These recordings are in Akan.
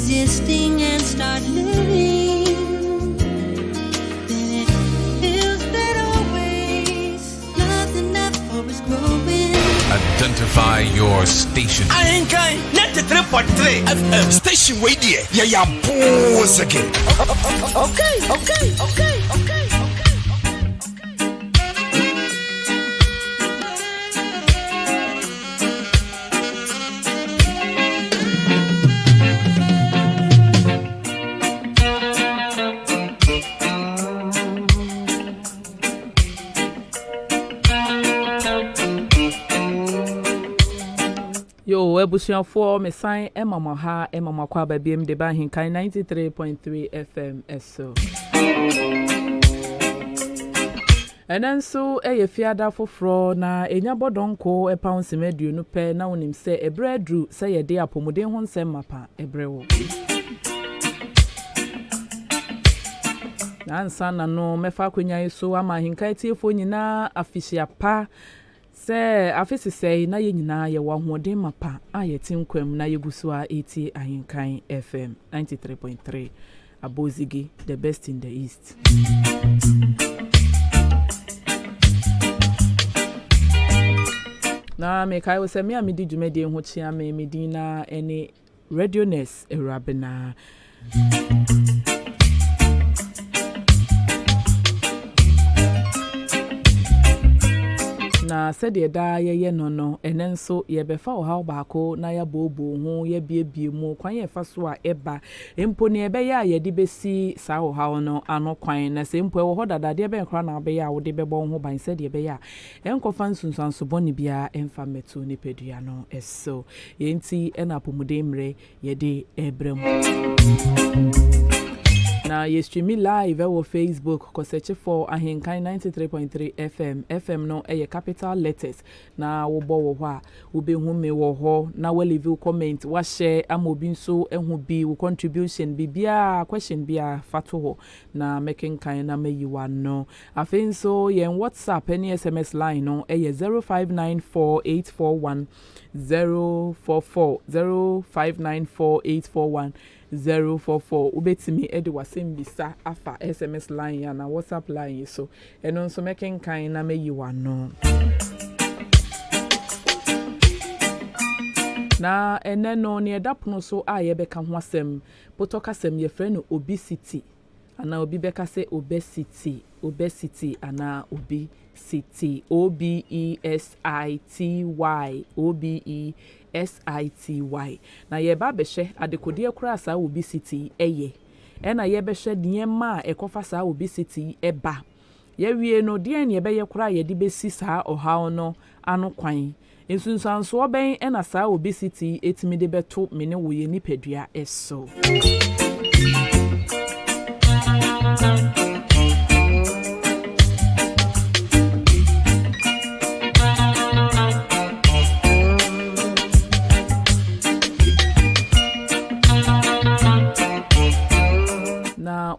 resisting and start living, then it feels better ways. Nothing ever is growing. Identify your station. I ain't kind. 93.3 FM. Station radio. Yeah, pause again. Okay. Yo, ebusian for me sign Emma ha Emma kwa babiem de ba hinkai 93.3 FM eso. Enen so eye fiada foforo na enya bodonko pounds meduonu pe na wonim se ebredru se ye de apomuden ho nsem mapa ebrewo. Na ansa na no mefa kwanya so ama hinkai tiefo nyina afisia pa se afisi sei na ye nyina ye wa hoden mapa ayetin kwam na yeguso a eti ahinkan FM 93.3 Abozigi, the best in the east. Na me kai wo se me amedi dwumede ho chia me medina ene radioness erabena. Na sede da ye no enenso ye befa o haw baako na ya bobo ho ye biebie mu kwan ye fa so a eba empo ne ebe ya ye de besi sa o haw no ano kwan na se empo e wo hodada de be nkra na be ya wo de bebo ho ban sede ebe ya enkofa nsunsanso boni bia emfa meto ne pedua no eso ye nti ena pomude mre ye de ebrem. Na ye stream live on Facebook ko search for ahinkan 93.3 FM no eye capital letters na wo bo wo ho a wo be hu me wo ho na we leave comment wa share amobi nso ehu bi wo contribution bibia question bia fato ho na making kan na meyiwa no afin so ye WhatsApp any SMS line no eye 0594841044 0594841044 ubetimi edi wasembisa afa SMS line ya na WhatsApp line so eno nso making kan na meyiwa no na eneno ne edapono so aye beka ho asem potoka sem ye frɛ no obesity ana obi beka se obesity ana obesity OBESITY na ye ba behwe adekode kura sa obesity eye na ye behwe niema ekofa sa obesity eba ye wie no de ne be ye kura ye de besi sa ohaw no ano kwan ensunsanso oben na sa obesity etimi de beto mene wo ye nipadua eso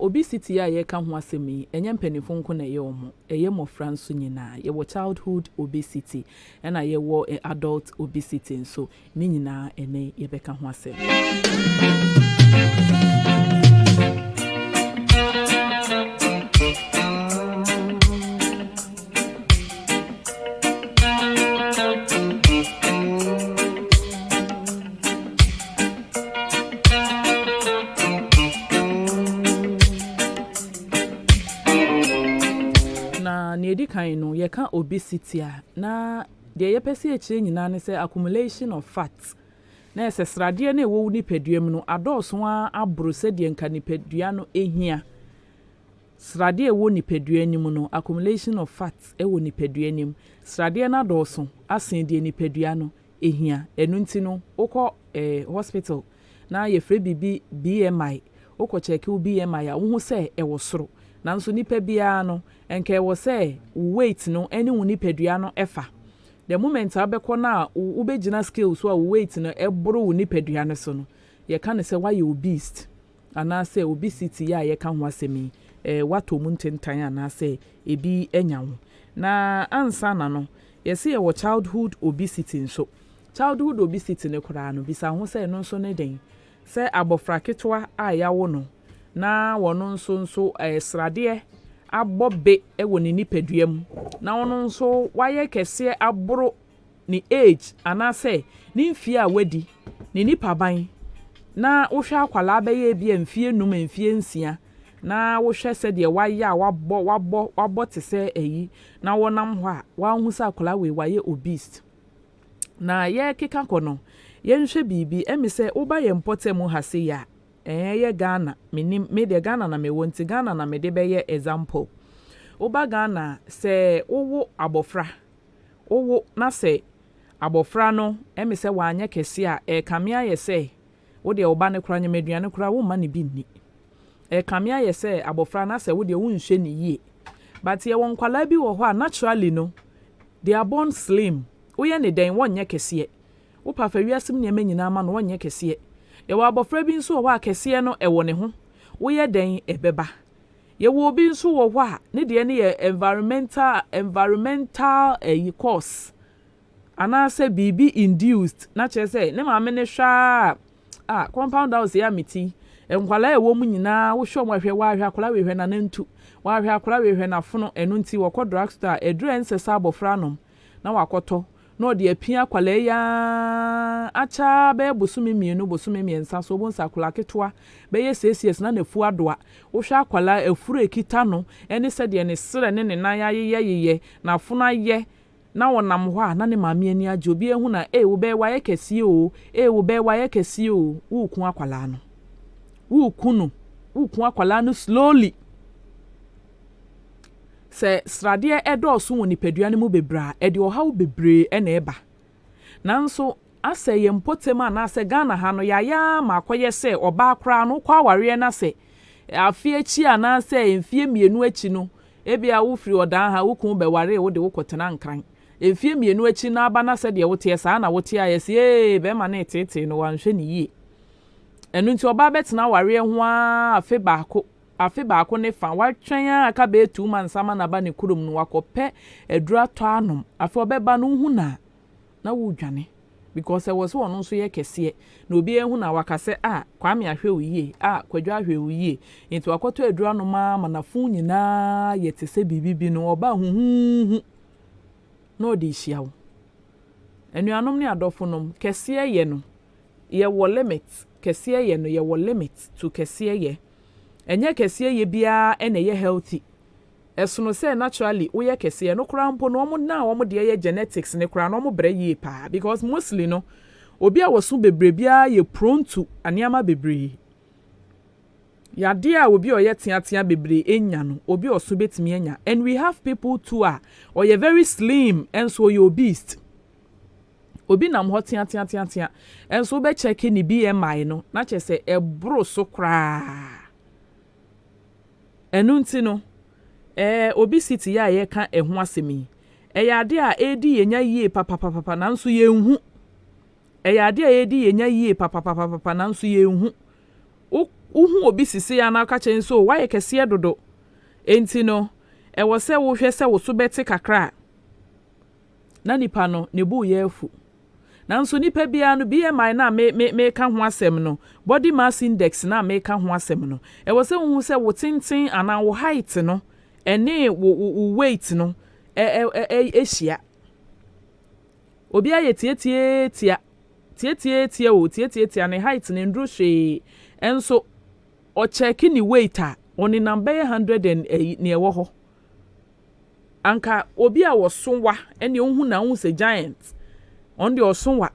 obesity ya ye ka ho asemi enye mpanifo nko na ye omo eye mofra nso nyina ye wo childhood obesity na ye wo adult obesity nso ni nyina ene ye beka ho asem no ye ka obesity na de ye pese echi nyina ne se accumulation of fat na esesrade na ewo nipaduam no adoso a abro se de nka nipadua no ehia srade ewo nipadua nim no accumulation of fat ewo nipadua nim srade na adoso asen de nipadua no ehia enu nti no ukọ hospital na ye frɛ bibi BMI ukọ check BMI a wo hu se ewo soro nanso nipa bia no enke wo se weight no eni wo nipadua no efa the moment abekọ na wo begina scale so a weight no eboro wo nipadua no so no ye ka ne se why you obese ana se obesity ya ye ka ho asemi wato mu ntentan ana se ebi enya wo na ansa na no ye se ye wo childhood obesity nso childhood obesity ne kura no bisa ho se no nso ne den sɛ abofra ketewa a yawo no na wono nso srade abɔbe wɔ ne nipadua mu na wono nso waye kɛse aboro ne age anase ne mfie a wadi ne nipaban na wohwɛ akwala bɛyɛ bi mfie num mfie nsia na wohwɛ sɛ de waye a wabɔ te sɛ ayi na wonam hɔ a wanhu sɛ akwala we waye obese na ye keka kono yenhwɛ bibi emi sɛ woba ye mpote mu ha se ya ye Ghana me de Ghana na me wonti Ghana na me de bɛyɛ example woba Ghana sɛ wowo abofra wowo na sɛ abofra no emi sɛ wanyɛ kɛse a kamea ye sɛ wo de woba ne kora nyemeduane kora wo ma ne bi nni kamea ye sɛ abofra na sɛ wo de wo nhwɛ ne yie but ye won kwala bi wɔ hɔ a naturally no they are born slim woyɛ ne den wonyɛ kɛse wo pa fa wiasem ne ma nyina ma no wonyɛ kɛse ye wo abofra bi nso wɔ hɔ a kɛse no ɛwɔ ne ho woyɛ den ɛbɛba ye wo bi nso wɔ hɔ a ne de ne yɛ environmental course anase bibi induced na kyerɛ sɛ ne maame ne hwa compound house ya meti enkwala ɛwɔ mu nyinaa wo hwɛ mo hwɛ wa hwɛ akola we hwɛ na nantu wa hwɛ akola we hwɛ na fono enu nti wɔ kɔ drugstore edure nsesa abofra nom na wakɔtɔ na ɔde apia akwala ya acha be bosumi mienu bosumi miensa so bon sakola ketoa be ye CCS na nafu adoa wo hwɛ akwala afuru ekita no ene sɛ de ne sere ne nan ayeye na fono ayɛ na wonam hɔ a na ne maame ani agye obi ehu na wo be waye kɛse o wo be waye kɛse o wo ku akwala no wo ku akwala no slowly sɛ srade ɛdɔɔso wɔ nipadua ne mu bebra ɛde ɔhaw bebre ɛna ɛba nanso asɛ yɛ mpotem a na asɛ Ghana ha no yaya ma akɔyɛ sɛ ɔba akora no kwa aware na sɛ afie akyi a na sɛ mfie mienu akyi no ebia wo firi ɔdan ha wo kun bɛware wo de wo kɔtena nkran mfie mienu akyi na aba na sɛ de wo te saa na wo te ayɛ sɛ bɛma na etete no wanhwɛ ne yie ɛno nti ɔba bɛtena aware ho a afe baako ne fa watwɛn aka be 2 months ama na ba ne kurom no wakɔpɛ adura tɔ anom afe ɔbɛba no hu na wo dwane because it was one nso yɛ kɛseɛ na obi ehu na wakasɛ kwame ahwɛ wo yie kwadwo ahwɛ wo yie nti wakɔtɔ adura no ma na fun nyinaa yɛ te sɛ bibibi no ɔba huhuhu na ɔde hyia wo anuanom ne adɔfo nom kɛseɛ yɛ no yɛ wɔ limit kɛseɛ yɛ no yɛ wɔ limit to kɛseɛ yɛ enye kɛseɛ yɛ bia ɛna yɛ healthy ɛsono sɛ naturally woyɛ kɛseɛ no kora mpo no ɔmo de yɛ genetics ne kora no ɔmo brɛ yie pa because mostly no obi a wɔso bebre bia yɛ prone to aniama bebre yade a obi ɔyɛ teatea bebre enya no obi ɔso betimi enya and we have people too or you're very slim and so you're obese obi nam hɔ teatea and so be check ni BMI no na kyerɛ sɛ ɛboro so kra ɛnu nti no obesity ya ye ka ehu asemi ade a edi yenya yie papa nanso yenhu ade a edi yenya yie papa nanso yenhu uhu obesisi ya na ka chen so why kese dodo enti no ɛwɔ sɛ wo hwɛ sɛ wo so bɛte kakra na nipa no ne bu ye afu nanso nipa bia no BMI na me ka ho asɛm no body mass index na me ka ho asɛm no ɛwɔ sɛ wo hu sɛ wo tenten ana wo height no ene wo weight no ehia obi aye tietia ne height ne ndro hwe enso o check ni weight a oni number 100 and ne ewo ho anka obi a wo sonwa ene ohun na hu se giant on the osonwa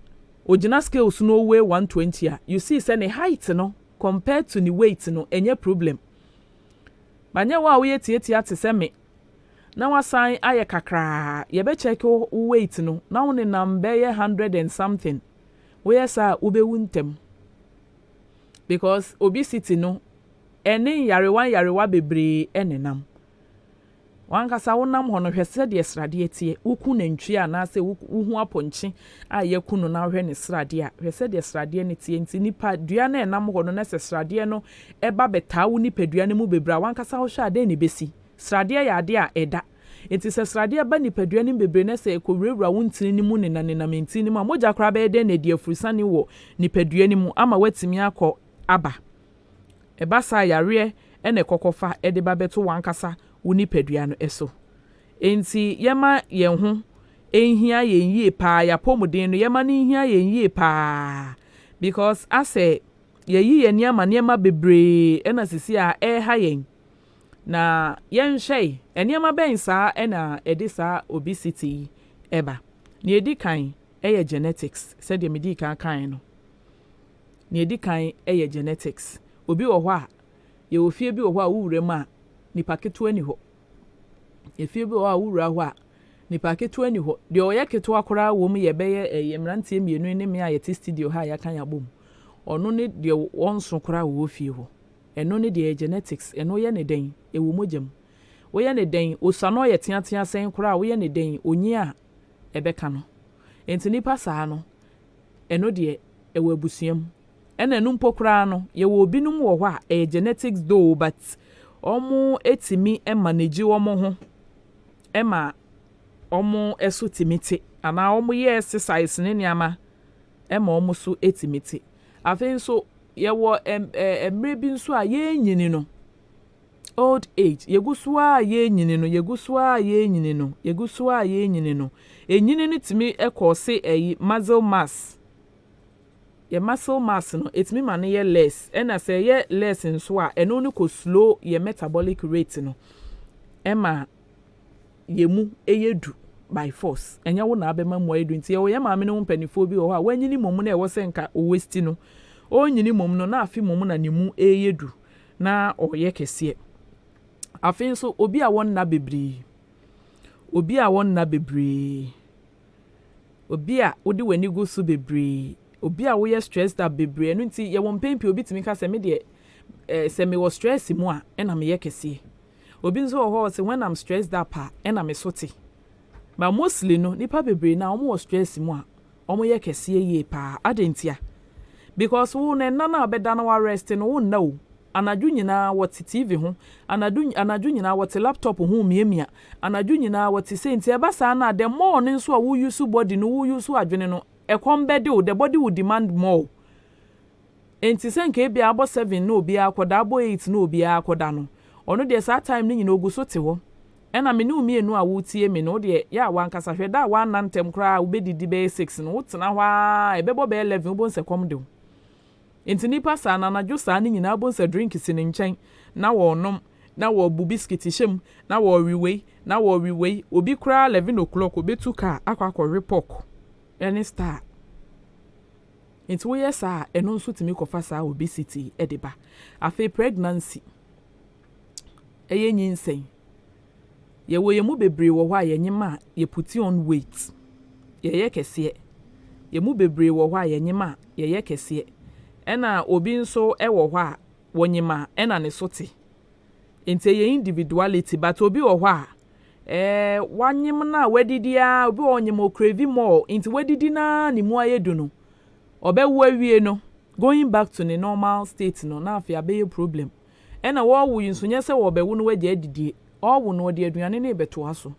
ogina scales no weigh 120 a you see say ne height no compared to the weight no enye problem banya wa wo yetiatia te se me na wasan aye kakra ye be check weight no na wo ne number 100 and something we yesa ubewu ntem because obesity no ene yarewa bebre enenam wankasa wonam ho no hwese de srade atie wuku nantwi ana se wuhu aponche a yakunu na hwe ne srade a hwese de srade ne tie nti nipa dua na enam ho no na se srade no eba betawo nipa dua ne mu bebra wankasa wo hwa ade ne besi srade ya ade a eda enti se srade aba nipadua nim bebre na se ekowurawura wontini ni mu ne na mentini mu moja kra be de na di afurusane wo nipadua nim ama watimi akọ aba eba sa yare ene kokofa ede ba beto wankasa wo nipadua no eso enti yema yen ho enhia yen yie pa ya pomuden no yema ni nhia yen yie pa because ase yeyi yen ama bebre ena sisi a ha yen na yen hwei eniama ben saa ena edisa obesity eba na edi kan genetics said the medical kan no na edi kan genetics obi wo hɔ a ye ofie bi wo hɔ a wuwura mu a nipa keto ani hɔ efie bi wo a wuwura hɔ a nipa keto ani hɔ de oyɛ keto akora wo mu ye bɛyɛ emrantie mienu ne me a yɛ studio ha ya kan abom ɔno ne de wonso kora wo fie hɔ eno ne de genetics eno ye ne den ewo mogyam wo ye ne den osano ye teatea sen kora wo ye ne den onyi a ebeka no enti nipa saa no eno de ewo abusuam ena no mpokora no ye wo binum wo hɔ a genetics do but omo etimi manage omo ho ema omo eso timiti ana omo ye exercise ne niama ema omo so etimiti afin so ye wo emre bi nso a ye nyini no old age yegusu a ye nyini no yegusu a ye nyini no yegusu a ye nyini no enyini no timi ekose muscle mass ye muscle mass no etimi ma ne ye less ena se ye less nso a eno no ko slow ye metabolic rate no ema yemu eyedu by force enya wo na abema mo edu nti ye wo ye ma me no mpanifo bi wo ha wanyini momu na e wo senka o waste no onyini momu no na afi momu na nemu eyedu na oye kese afi nso obi a won na bebre obi a wodi wani go so bebre obi a wo ye stressed up bebre no nti ye won pempi obi timi ka se me de se me wo stress mu a na me ye kese obi nso ho se when I'm stressed up na me sote but mostly no nipa bebre na omo wo stress mu a omo ye kese ye pa adentia because wo na na obeda na wa rest no wo na o anadwo nyina wote TV ho anadwo nyina wote laptop ho miemia anadwo nyina wote senti eba saa na the more ne nso a wo use body no wo use adwene no ekombede o the body will demand more enti senka e bia abo 7 no obi akoda abo 8 no obi akoda no ono de saa time ni nyina oguso te ho ena me ne umienu a wo tie me no de ya wankasa hwe da wa nantem kra wo bedidi be 6 no wotena hwa ebebo be 11 wo bonse komde enti nipa saa na anadwo saa ni nyina bonse drink si ne nkyɛn na wo nom na wo bu biscuit hyem na wo wiwei obi kra 11 o'clock obetu ka akwa report any star enti wo yesa eno nso timi kofa saa obesity edeba afi pregnancy eye nyinsen ye wo yemu bebre wo hɔ a yenyima ye put on weight ye kese ye mu bebre wo hɔ a yenyima ye kese ena obi nso ewo hɔ a wonyima ena ne sote enti ye individuality but obi wo hɔ a wanyim na wadidi a obi onyim okrevi more enti wadidi na ne mu ayedu no obewu awie no going back to the normal state no na afia be problem ena wo wu nso nyese wo bewu no wagye adidie owu no de aduane na ebeto aso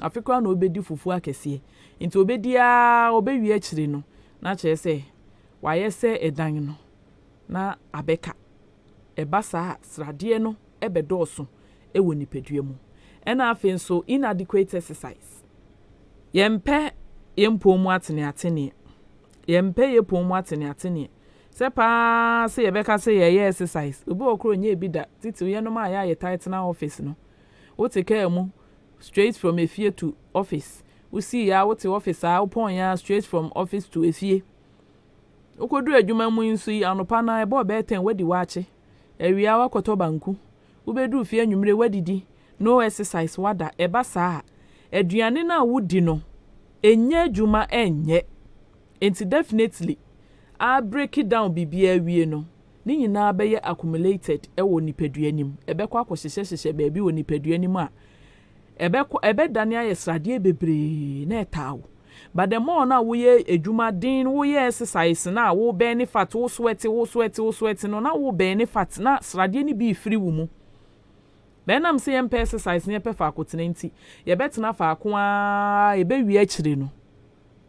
afika na obedi fufu akese enti obedi a obewie akire no na kyerese wayese edan no na abeka ebasa srade no ebedoso ewo nipadua mu ena afi nso inadequate exercise yempe yempomu atene yempe yepomu atene sepa se yebeka se ye exercise obi okro nya ebida titi ye no ma ya tight na office no wo take care mu straight from efie to office wo see ya wo te office a upon ya straight from office to efie okodu adwuma mu nso yi anopa na ebo be 10 wadi waache ewia wakoto banku wo bedu fie anwumre wadidi no exercise wada eba saa aduane na wodi no enye adwuma enye enti definitely I break it down bibia wie no ni nyina be ye accumulated ewo nipadua nim ebekọ akọhyehyehye baabi wo nipadua nim a ebedane ayesrade bebre na etaw but the more na wo ye adwuma din wo ye exercise na wo burn fat wo sweat no na wo burn fat na srade ni bi free wo mu benam say yem exercise ne pe fa akotene nti ye betena fa akoa e be wi akire no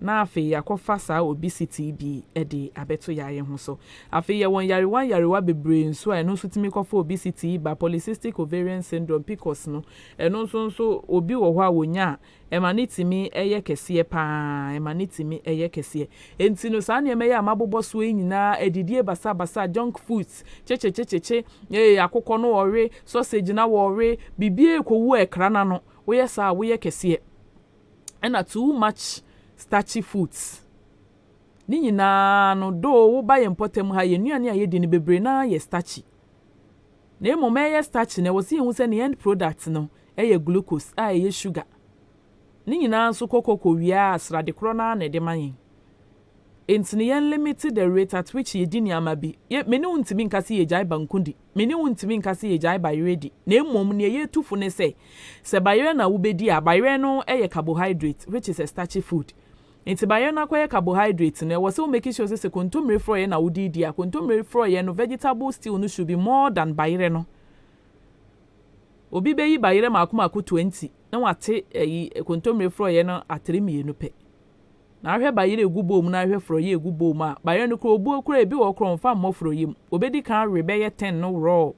na afi yakofa sa obesity bi ede abeto yaye ho so afi ye won yarewa bebre nso a eno so timi kofa obesity ba polycystic ovarian syndrome PCOS no eno nso obi wo ho a wonya emanitimi eye kese pa emanitimi eye kese enti no sa ne meye amabobo so nyina edidie basa junk foods cheche akokọ no ore sausage na ore bibie ekowu ekra na no wo ye sa wo ye kese ena too much starchy foods ni nyina no do wo ba ye importem ha ye nuane a ye di ni bebre na ye starchy na emome ye starchy na wo si hu se ne end product no ye glucose a ye sugar ni nyina so kokoko wia asrade kro na na de man entini yen limited the rate at which ye di ni amabi ye meni untimi nkase ye jai bankundi meni untimi nkase ye jai bayre na emom ne ye tufu ne se bayre na wo bedi a bayre no ye carbohydrate which is a starchy food. Enti bayre na kwa carbohydrate na wo se o make sure se kontomire fro ye na wo di a kontomire fro ye no vegetable still no should be more than bayre no. Obi beyi bayre makomako 20 na wate kontomire fro ye no atremi enu pe. Na ahwe bayre egubo mu na ahwe fro ye egubo mu a bayre no kro obu okro ebi wo kro mfa mo fro ye mu obedi kan rebe ye 10 no raw.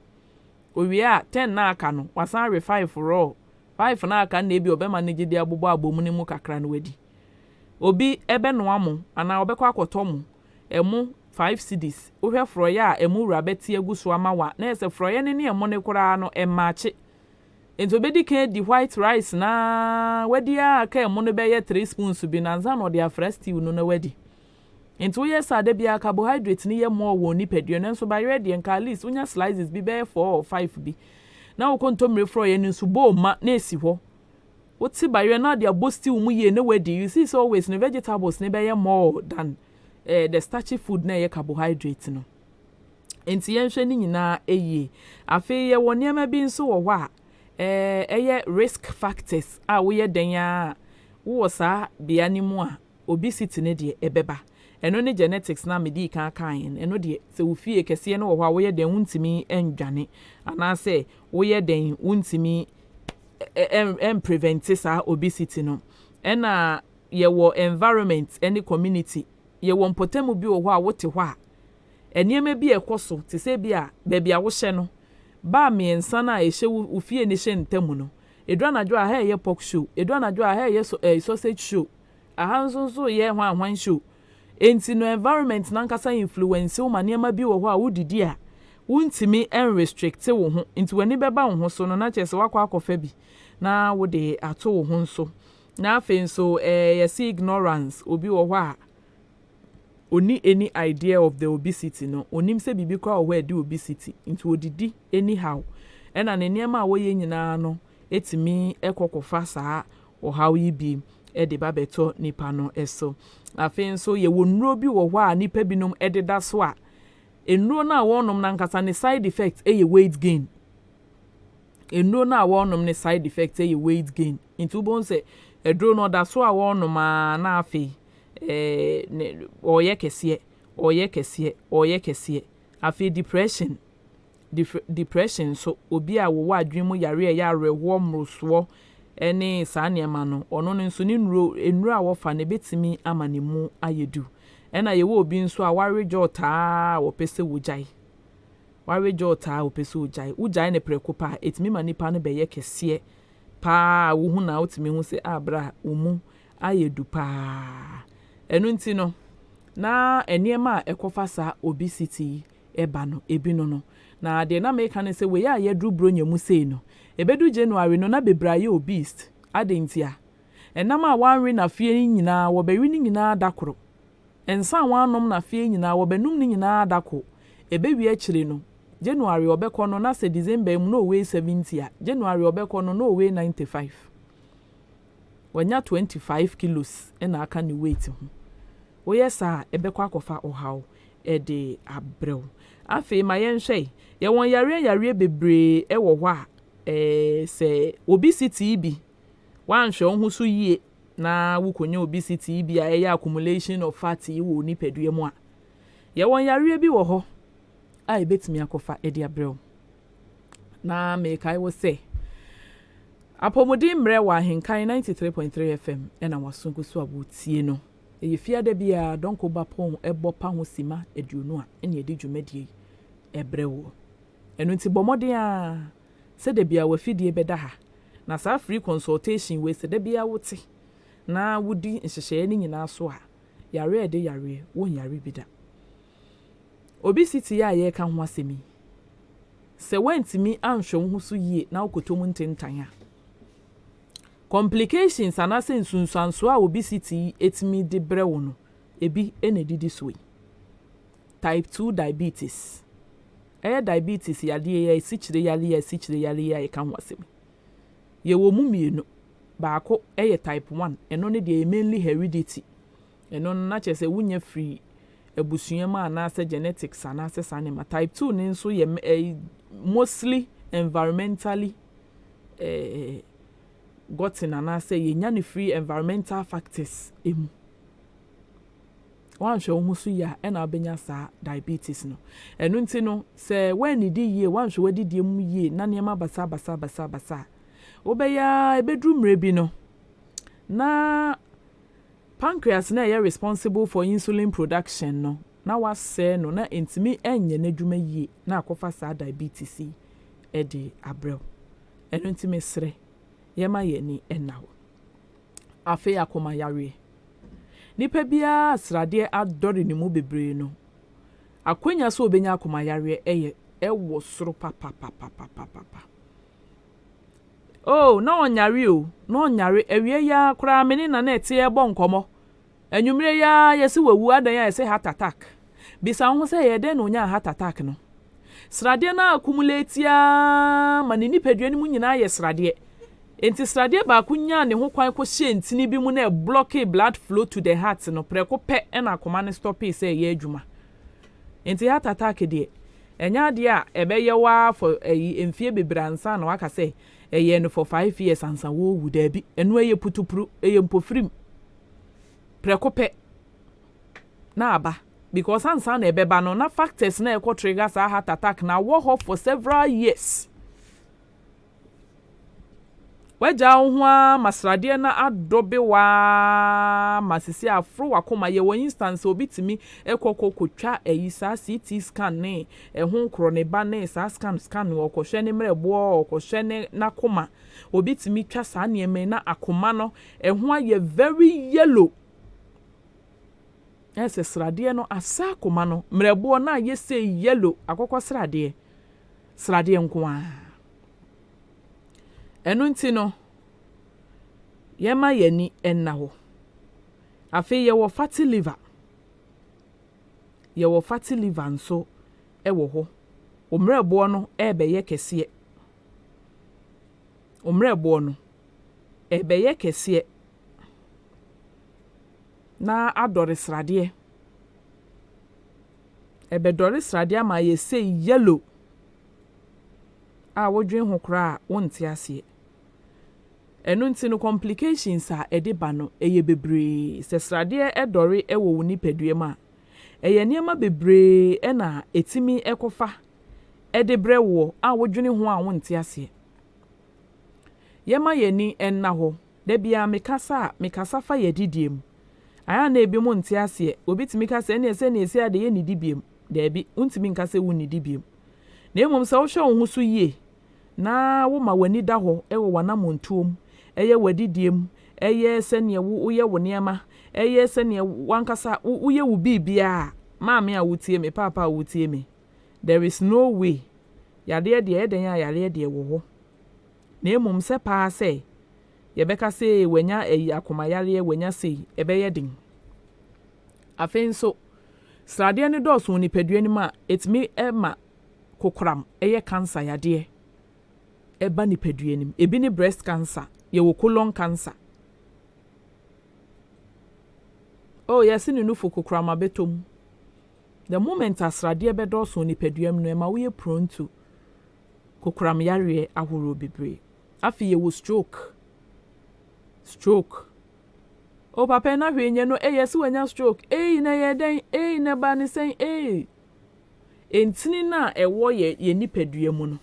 Owi a 10 na aka no wasan re 5 raw. 5 na aka na ebi obema ne gidi abubo abomu ne mu kakra no wadi. Obi ebe no amu ana obekwa akoto mu emu 5 cedis ohwe froye a emu rabeti eguso amawa na ese froye ne emu ne kura no emache ento bedi kan di white rice na wadi a ka emu no beye 3 spoons bi na nza no de afra stew no na wadi ento ye sa de bia carbohydrate ni ye mo wo ni pedue ne nso ba ye de nka at least unya slices bi be 4 or 5 bi na wo kontomre froye ni nso bo ma na esi ho what's by you na dia bosti umu ye na wedi you see so always no vegetables ne be more than the starchy food na ye carbohydrate no enti ye hwe ni nyina eye afi ye woni ama bi nso wo a eye risk factors a wo ye den ya wo sa bia ni mu a obesity ne de ebeba eno ne genetics na medi kan eno de se wo fie kese ne wo a wo ye den wuntimi endwane ana se wo ye den wuntimi prevent sa obesity no ena ye wo environment any community ye wo mpotemu bi wo a wote ho a eniema bi ekoso te se bi a baabi a wo hye no ba miensa na ehye wo fie ne hye ntemu no eduanadwo a ha ye pork show eduanadwo a ha ye sausage show ahanzo ye hwan show enti no environment na nkasa influence wo maniema bi wo ho a wodidi a wuntimi restrict wo ho enti wani beba wo ho so no na chese wakwa akofa bi na wo de ato wo ho so na afen so yes ignorance obi wo ho a oni any idea of the obesity no onim se bibi kwa wo de obesity enti odidi anyhow ena ne niam a wo ye nyina no etimi ekokofa saa wo hawo yi bi de babeto nipa no eso afen so ye wonuro bi wo ho a nipa binom de da so a enuro na wonom na nkasa ne side effect weight gain enuro na wonom ne side effect weight gain into bon se edro no da so a wonom na afi oye kese afi depression so obi a wo adwemu yare ya rewo mroso ene saaniema no ono nso ni enuro a wo fa ne betimi amanemu ayedu ena ye wo obi nso a ware jota wo pese wujai ujai ne prekopa etimi manipa ne beye kese pa wo hu na otimi hu se abra umu ayedu pa enu nti no na eniema ekofa sa obesity eba no ebi no na de na make kan se we ya yedru bronya mu sei no ebedu January no na bebraye obese adentia enam a wanwe na fie nyina wo bewi ni nyina dakoro ensa wanom na fie nyina wo benum ni nyina dako ebewi akire no January obekọ no na se December mu no we 70 a January obekọ no we 95 wanya 25 kilos na aka ni weight ho wo yesa ebekọ akofa ohaw de abrew afi ma yenhwe ye won yare bebre wo ho a se obesity bi wanhwe ho so yie na wukonya obesity bi a accumulation of fat wo ni pedue mu a ye won yare bi wo ho a ebetimi akofa edi abrew na mekai wo say apomodi mre wa henkan 93.3 FM ena wasunku so abutie no ye fiada bia donko bapon ebo pa ho sima aduonu a ene edi dwumadie ebrewo eno nti bomode a se de bia wafidie beda ha na sa free consultation we se de bia wote na wudi nhyehyeye ni nyina so a yare ede yare won yare bida obesity ya ye ka ho asemi se wentimi anhwe ho so yie na okotom ntentan a complications anase nsunsanso a obesity etimi de brewo no ebi enedidi so type 2 diabetes diabetes yade ya sichire yale ya ka ho asemi ye wo mu mienu baako type 1 eno ne de mainly heredity eno na chese wunya free ebusuema anase genetics anase sanema type 2 ne nso ye mostly environmentally gotten anase ye nya ne free environmental factors emu wan hwe ho so ya ena obenya sa diabetes no eno nti no se when di ye wan hwe wadidie mu ye na ne ma basa obeya ebedru mre bi no na pancreas na ye responsible for insulin production no na wase no na entimi enye n'adwuma yie na akofa sa diabetes edi abrel eno ntimi sre yema ye ni enawo afi akoma yare nipa bia asrade adori ni mu bebre no akwenya so obenya akoma yare ewo soro papa oh no onyare o no onyare ewie ya kura meni na ete ebo nkomo anwumre ya yesi wawu adan ya yesi heart attack bisa ho se ye den no nya heart attack no srade na accumulate ya manini pedua ni mu nyina ye srade enti srade ba kunya ne ho kwan ko hye ntini bi mu na block blood flow to the heart no preko pe na akoma ne stop se ye adwuma enti heart attack de enya de a ebeye wa for emfie bebransa na waka se eye no for 5 years ansa wo wu da bi eno eye putupuru eye mpofrim preko pe na aba because ansa na ebeba no na factors na ekwo trigger sa heart attack na wo for several years waja ho masrade na adobe wa masisi afro wakoma ye one instance obitimi ekokokotwa eyisa CT scan ne ehun kro ne ba ne sa scan okohwe ne mrebo okohwe ne nakoma obitimi twa sa ne eme na akoma no ehun aye very yellow ese srade no asa akoma no mrebo na aye say yellow akokọ srade nko a enu nti no yema yani enna ho afi ye wo fatty liver nso ewo ho omrebo no ebeye kese na adore srade ebedore srade ama ye say yellow a wodwen ho kra wonte ase enu nti no complications a ediba no eye bebre sesrade edore ewo woni paduam a eye niema bebre na etimi ekofa edibre wo a wodwene ho a wonte ase yema yani enna ho da bia mekasa fa yedidiem aya na ebi mo nte ase obitimi kasa ene ese na ese ade ye nidibiem da bi untimi nkasa wu nidibiem na emom sa wo hwe ho so yie na wo ma wani da ho ewo wanamontuom eye wadidiem eye sene wo ye wo niema eye sene wankasa wo ye wo bibia maame a wotie me papa a wotie me there is no way yade de eden ya yade de wo ho na emom se pa se ye beka se wanya akoma yale wanya se ebeye din afenso srade ne doso ni padua ni ma etimi ema kokram eye cancer yade eba ni padua ni ebi ni breast cancer ye wo colon cancer oh yes ni nufu kokram abetom the moment asrade ebe doso ni padua no ema we prone to kokram yare ahoro bebre afi ye wo stroke o papa na hwenye no yes wanya stroke na ye den na ba ni sen entini na ewo ye nipadua mu no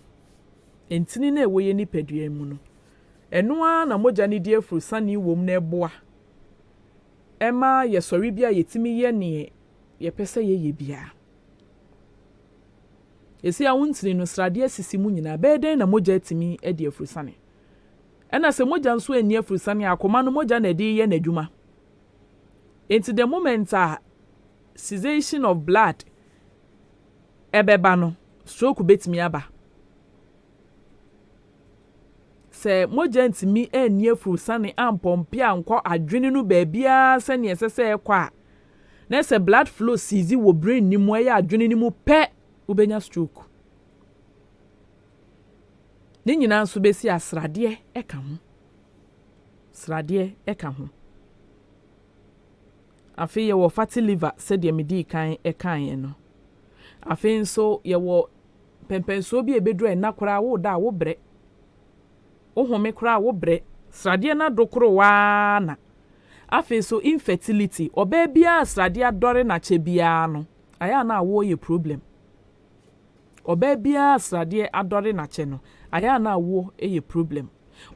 entini na ewo ye nipadua mu no eno a na mogya ne die furu sane wom na eboa ema ye sori bia yetimi ye ne ye pese ye bia esi a wuntini no srade asisi mu nyina beden na mogya atimi e die furu sane ena se mogya nso eni afuru sane akoma no mogya na de ye n'adwuma into the moment a cessation of blood ebeba no stroke betimi aba se mogya ntimi eni afuru sane ampompe anko adwene no baabia se ne esese ekwa na se blood flow sizi wo brain ni mu ya adwene ni mu pe ubenya stroke ni nyina nso besi asrade eka ho srade eka ho afi ye wo fatty liver se de medi kan ekan no afi nso ye wo pempenso bi ebedru enakora wo da wo bre ohome kora wo bre srade na dokoro wa na afi so infertility oba bia srade adore na chebia no aya na wo ye problem oba bia srade adore na che no aya na wo ye problem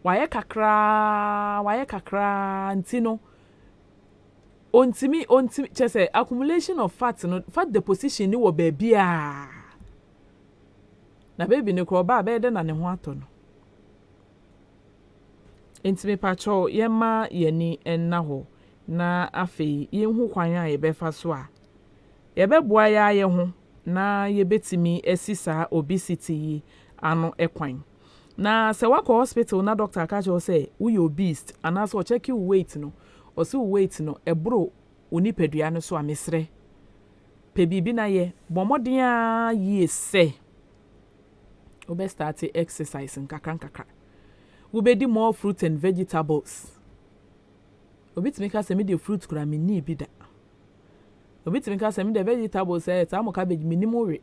waye kakra ntino ontimi chese accumulation of fat no fat deposition ni wo baabia na baby ne ko ba be de na ne ho ato no entimi pacho yema yani enna ho na afei yenhu kwan a yebefa so a yebeboa ya ye ho na yebetimi asisa obesity ano ekwan na se wako hospital na doctor akacho say we obese anaso o check your weight no o se weight no ebro onipadua no so amesre pe bibi na ye bomoden a ye se obe start exercise nkakra we be di more fruit and vegetables obitimi ka se me the fruit kura me ni bi da obitimi ka se me the vegetables ta mo cabbage me ni mo we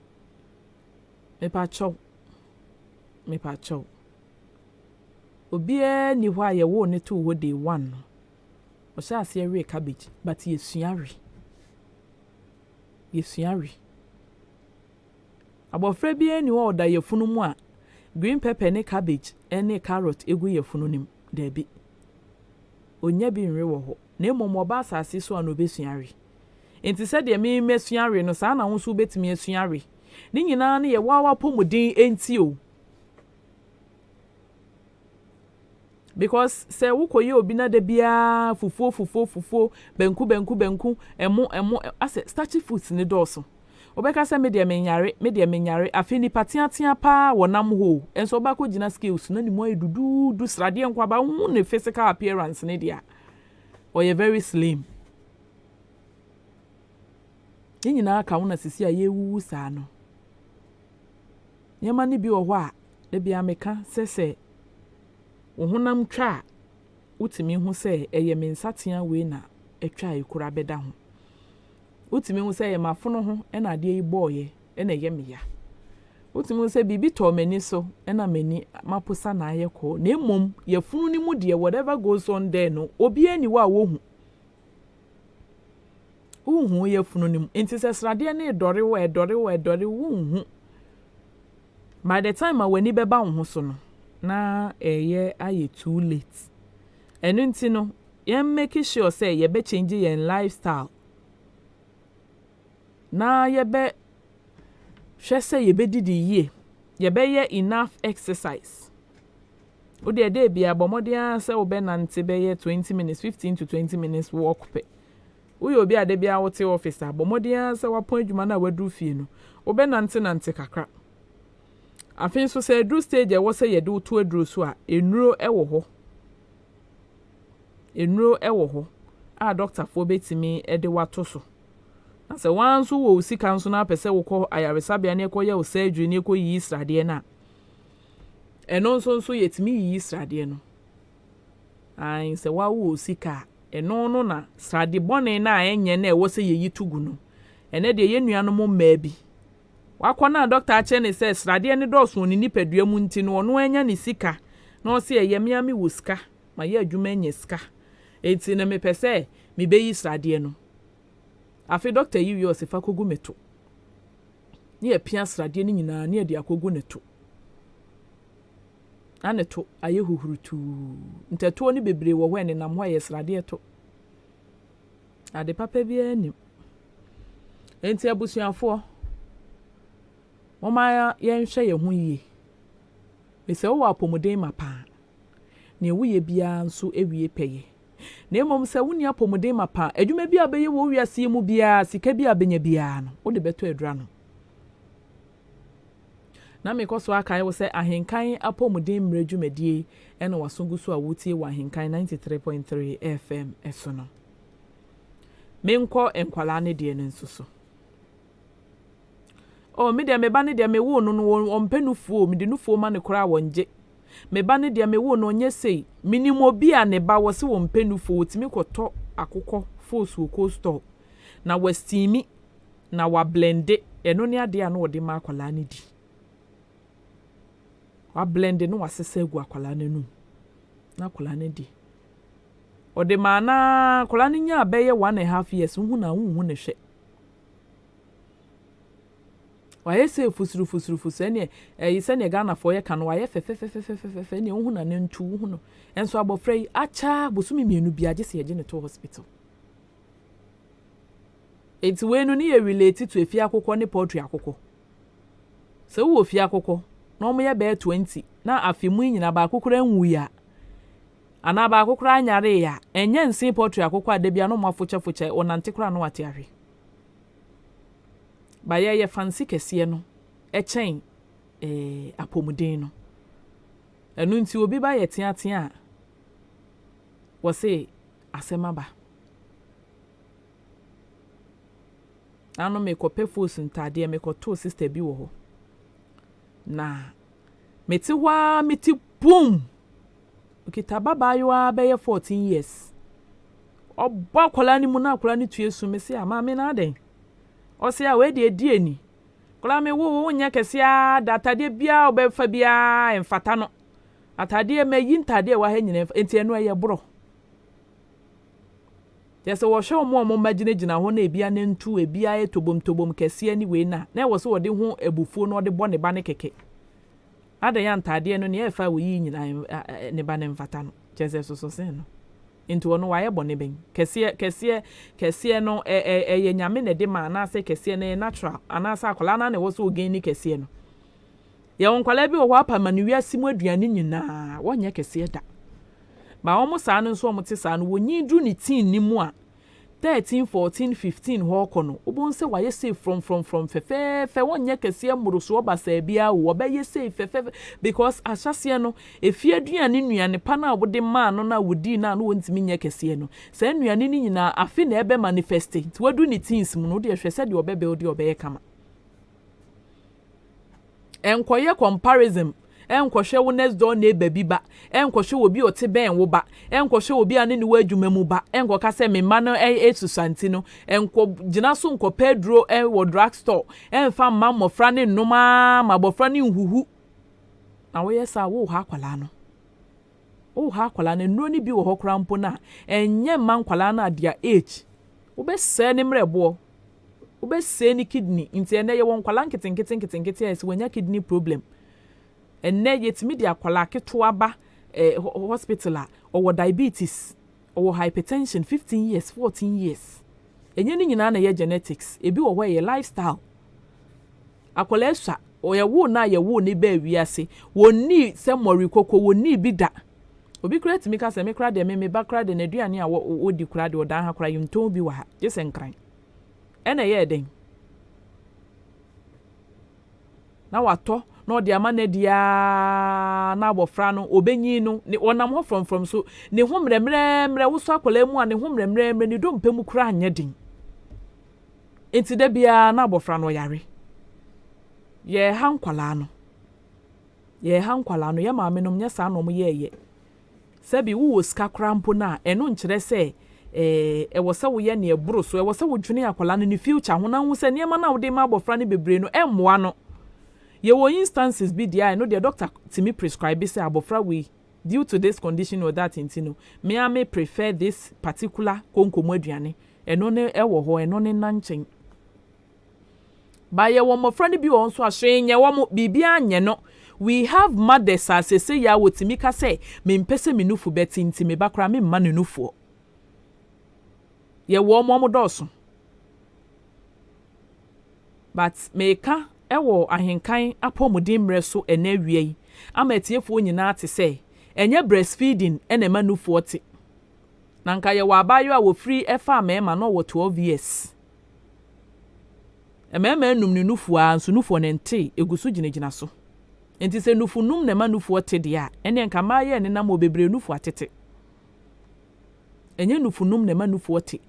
me pa chow obie ni hwa ye wo ne to wo day 1 no o sha ase we cabbage but yesuare abofra bie ni wo da yefunu mu a green pepper ne cabbage ne carrot egu yefunu nim da bi onya bi nwe wo ho na emomo ba asase so an obesuare enti se de me mesuare no sa na ho so betimi asuare ni nyina na ye wawa pomudin enti o because se wukoye obi na de bia fufuo benku emo ase starchy foods ne doso obeka se media menyare afini patiatia pa wonam ho enso ba ko gina skills na ni mo edudu srade enko ba hu ne physical appearance ne dia or you very slim nyina aka wona sisi a yewu sa no nyema ne bi wo ho a de bia meka sese wohonam twa utimi hu se eye mensatea we na etwa ekura beda ho utimi hu se eye mafono ho na ade yi boye na eye meya utimi hu se bibi to mani so na mani maposa na aye ko na emom ye funu ni mu de whatever goes on there no obi ani wa wo hu ye funu ni enti se srade na edore hu by the time awani beba ho so no na eye aye too late enu nti no ye make sure say ye be change your lifestyle na ye be hwe say ye be didi ye ye be ye enough exercise o de dey bia bomodian say o be nante be ye 20 minutes 15 to 20 minutes walk pe wo yo bia de bia wote office bomodian say wapon adwuma na wadu fie no o be nante kakra afin so say do stage e wo say ye do to aduro so a enuro e wo ho a doctor fo betimi e de wato so na say wan so wo sika nso na pese wo ko ayaresabia na ekoye wo surgery na ekoyi Israde na eno nso yetimi yi Israde no an say wa wo sika eno no na Israde bone na enye na e wo say yeyi tugu no ene de ye nuanom mma bi wakona doctor ache ne say Israde ne doso ni nipadua mu nti no ono anya ne sika na o say ye miami wo sika ma ye adwuma anya sika enti na me pese me be yi Israde no afi doctor yi wi o se fa kogu meto ni e pia Israde ni nyina ni e de akogu neto na to aye huhurutu nteto ni bebre wo hwe ne nam ho yesrade to ade papa bi anim enti abusuafo mama yenhwe ye ho yie bese wo apomuden mapa ne wuye bia nso ewie peye na emom se woni apomuden mapa adwuma bia beye wo wiase mu bia sika bia benya bia no wo de beto adura no na mekoso akai wo se ahenkan apomuden mradwumadie ene wasongu so a wotie wa ahenkan 93.3 FM eso no menko enkwala ne de ne nsuso o me de me ba ne de me wo no ompenufuo me de nufuo ma ne kora wonje me ba ne de me wo no onye sei minimo bi a ne ba wo se wo mpenufuo timi koto akokɔ fosu ko store na wastimi na wa blende eno ne ade a no de ma akwala ne di wa blende no wasese gu akwala ne nu na akwala ne di ode ma na akwala ne nya abeye 1.5 years hu na hu ne hwe waye se fusuru ene yise ne Ghana fo ye kan waye fe ne hu na ne ntu hu no enso abofrei acha bosumi mienu bia je se ye ne to hospital enti we no ne ye relate to efia akokɔ ne poultry akokɔ se wo fia akokɔ na omo ye be 20 na afimu nyina ba akokora nwu ya ana ba akokora anyare ya enye nsin poultry akokɔ adabia no mo afoche onante kora no wate ahwe ba ye fancy kese no echen apomuden no enu nti obi ba ye tia wo se asema ba anu me ko pefos ntade me ko to sister bi wo ho na meti hwa meti boom okita baba yo a be 14 years obo kola ni mu na kola ni tuesu me se ama me na den o se a we de die ni kola me wo nya kese a datade bia obefa bia emfata no atade me yi ntade wa ha nyina enti eno ye bro yese wo hwe omo magina ho na ebia ne ntu ebia etobom kese ni we na wo se wo de ho ebufuo no de bo ne ba ne keke ada ya ntade no ne efa wo yi nyina ne ba ne mfata no jese so sen no enti wono wa ye bo ne ben kese no ye nyame ne de ma na se kese ne natural ana sa akola na ne wo so ogen ni kese no ye wonkwala bi wo apa manu wiase mu aduane nyina wonye kese da ba omo sa no so omo te sa no wonyi du ni teen ni mu a 13 14 15 ho kono obon se waye safe from fe wonye kese mmuruso obasa bia wo be ye safe fe because asase no efi aduane nuane pa na wode ma no na wodi na no wontimi nye kese no sa nuane ni nyina afi na ebe manifeste ti wadu ni teens mu no de hwe se de obebe odi obeye kama enkoye comparison enkohwe wo next door neighbor bi ba enkohwe wo bi ote ben wo ba enkohwe wo bi ane ni wadwuma mu ba enkoka se me ma no esusanti no enko gina so nko Pedro wo drugstore emfa mamofra ne nnoma mabofra ne nhuhu na wo yesa wo ha kwala no wo ha kwala ne nro ni bi wo hokra mpo na enye man kwala na dia age wo be se ne mrebo wo be se ni kidney nti ene ye won kwala nkete ese wanya kidney problem enne yetimi dia kwala keto aba hospital a or diabetes or hypertension 15 years 14 years enye ni nyina na ye genetics ebi wo ye lifestyle akwala esua o ye wo na ye wo ni ba wiase woni se mori kokko woni bi da obi kura timi ka se me kura de me ba kura de na aduane a wo di kura de odan ha kura yunton bi wa ha je nkran ena ye den na wato no de amana dia na abofra no obenyi no ne wonam ho from so ne ho mremre wo so akola mu a ne ho mremre ne do mpemu kura anya din enti da bia na abofra no yare ye hankwala no ye maame no nya sa no mo ye sabi wo ska krampo na eno nkire se wo se wo ye ne eburo so wo se wo dwene akola no ne future ho na hu se ne ma na wo de ma abofra no bebre no emmoa no ye wo instances bi dia I know the doctor timi prescribe say abofra we due to this condition or that intino me prefer this particular konkomo aduane eno ne ewo ho eno ne nanchen ba ye wo mofra ne bi won so ahwe nye wo bibia anye no we have mothers as say ya wotimi ka say me mpese me nufu beti nti me bakra me mma nufu ye wo mo doso but me ka ewo ahenkan apomudin mre so enawie yi amatiefo nyina ate say enye breastfeeding ene ma nufu ote na nka ye wa abayo a wo free efa ma no wo 12 years emema enum ne nufu a nso nufu ne nte egusu ginagina so enti se nufu num ne ma nufu ote de a ene nka ma ye ne na mo bebre nufu atete enye nufu num ne ma nufu ote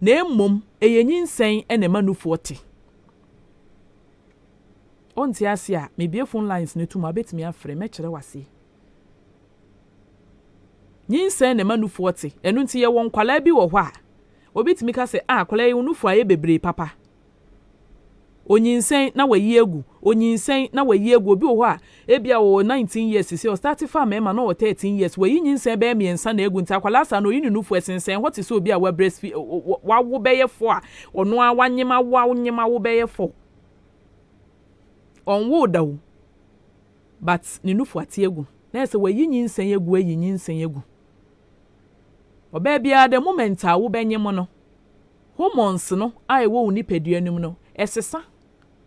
na emmom eyenyin ene ma nufu ote onti asia me bie phone lines ne tuma betimi afre me kire wase nyinsen ne ma nufu ote enu nti ye won kwala bi wo hɔ a obetimi ka se kwala ye nufu aye bebre papa onyinsen na wayi egu onyinsen na wayi egu obi wo hɔ a ebia wo 19 years si o start farm ma no 13 years wayi nyinsen be miensa na egu nti akwala sa no yinu nufu esensen what is obi a wa breastfeed wa wo beye fo a ono a wanyema wo beye fo onwo dawo but ni nufu ate egu na se wayi nyinsen egu ayi nyinsen egu oba bia the moment a wo benye mo no hormones no ai wo nipadua nim no esesa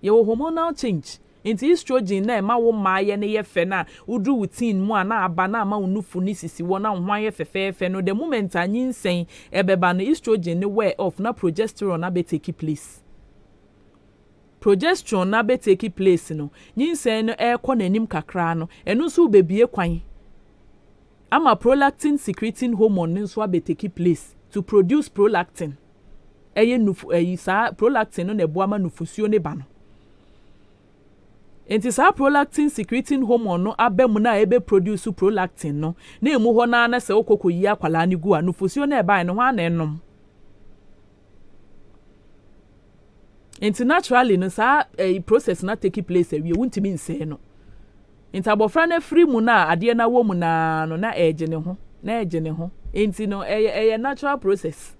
ye wo hormonal change into estrogen na ma wo maaye ne ye fe na udu routine mu ana aba na ma unufu ni sisi wo na hwan ye fefefe no the moment anyinsen ebeba no estrogen ne wear off na progesterone na be take place progesterone na be take place no nyinsen no ekọ nanim kakra no eno nso bebie kwan ama prolactin secreting hormone nso be take place to produce prolactin eye nufu sa prolactin no na ebo ama nufusuo ne ba no enti sa prolactin secreting hormone no abemu na ebe produce prolactin no na emu ho na se okokoyi akwala ne gu a nufusuo na eba no ho na enom enti naturally no sa process na take place awie wuntimi nse no enti abofra na free mu na ade na wo mu na no na eje ne ho enti no eye natural process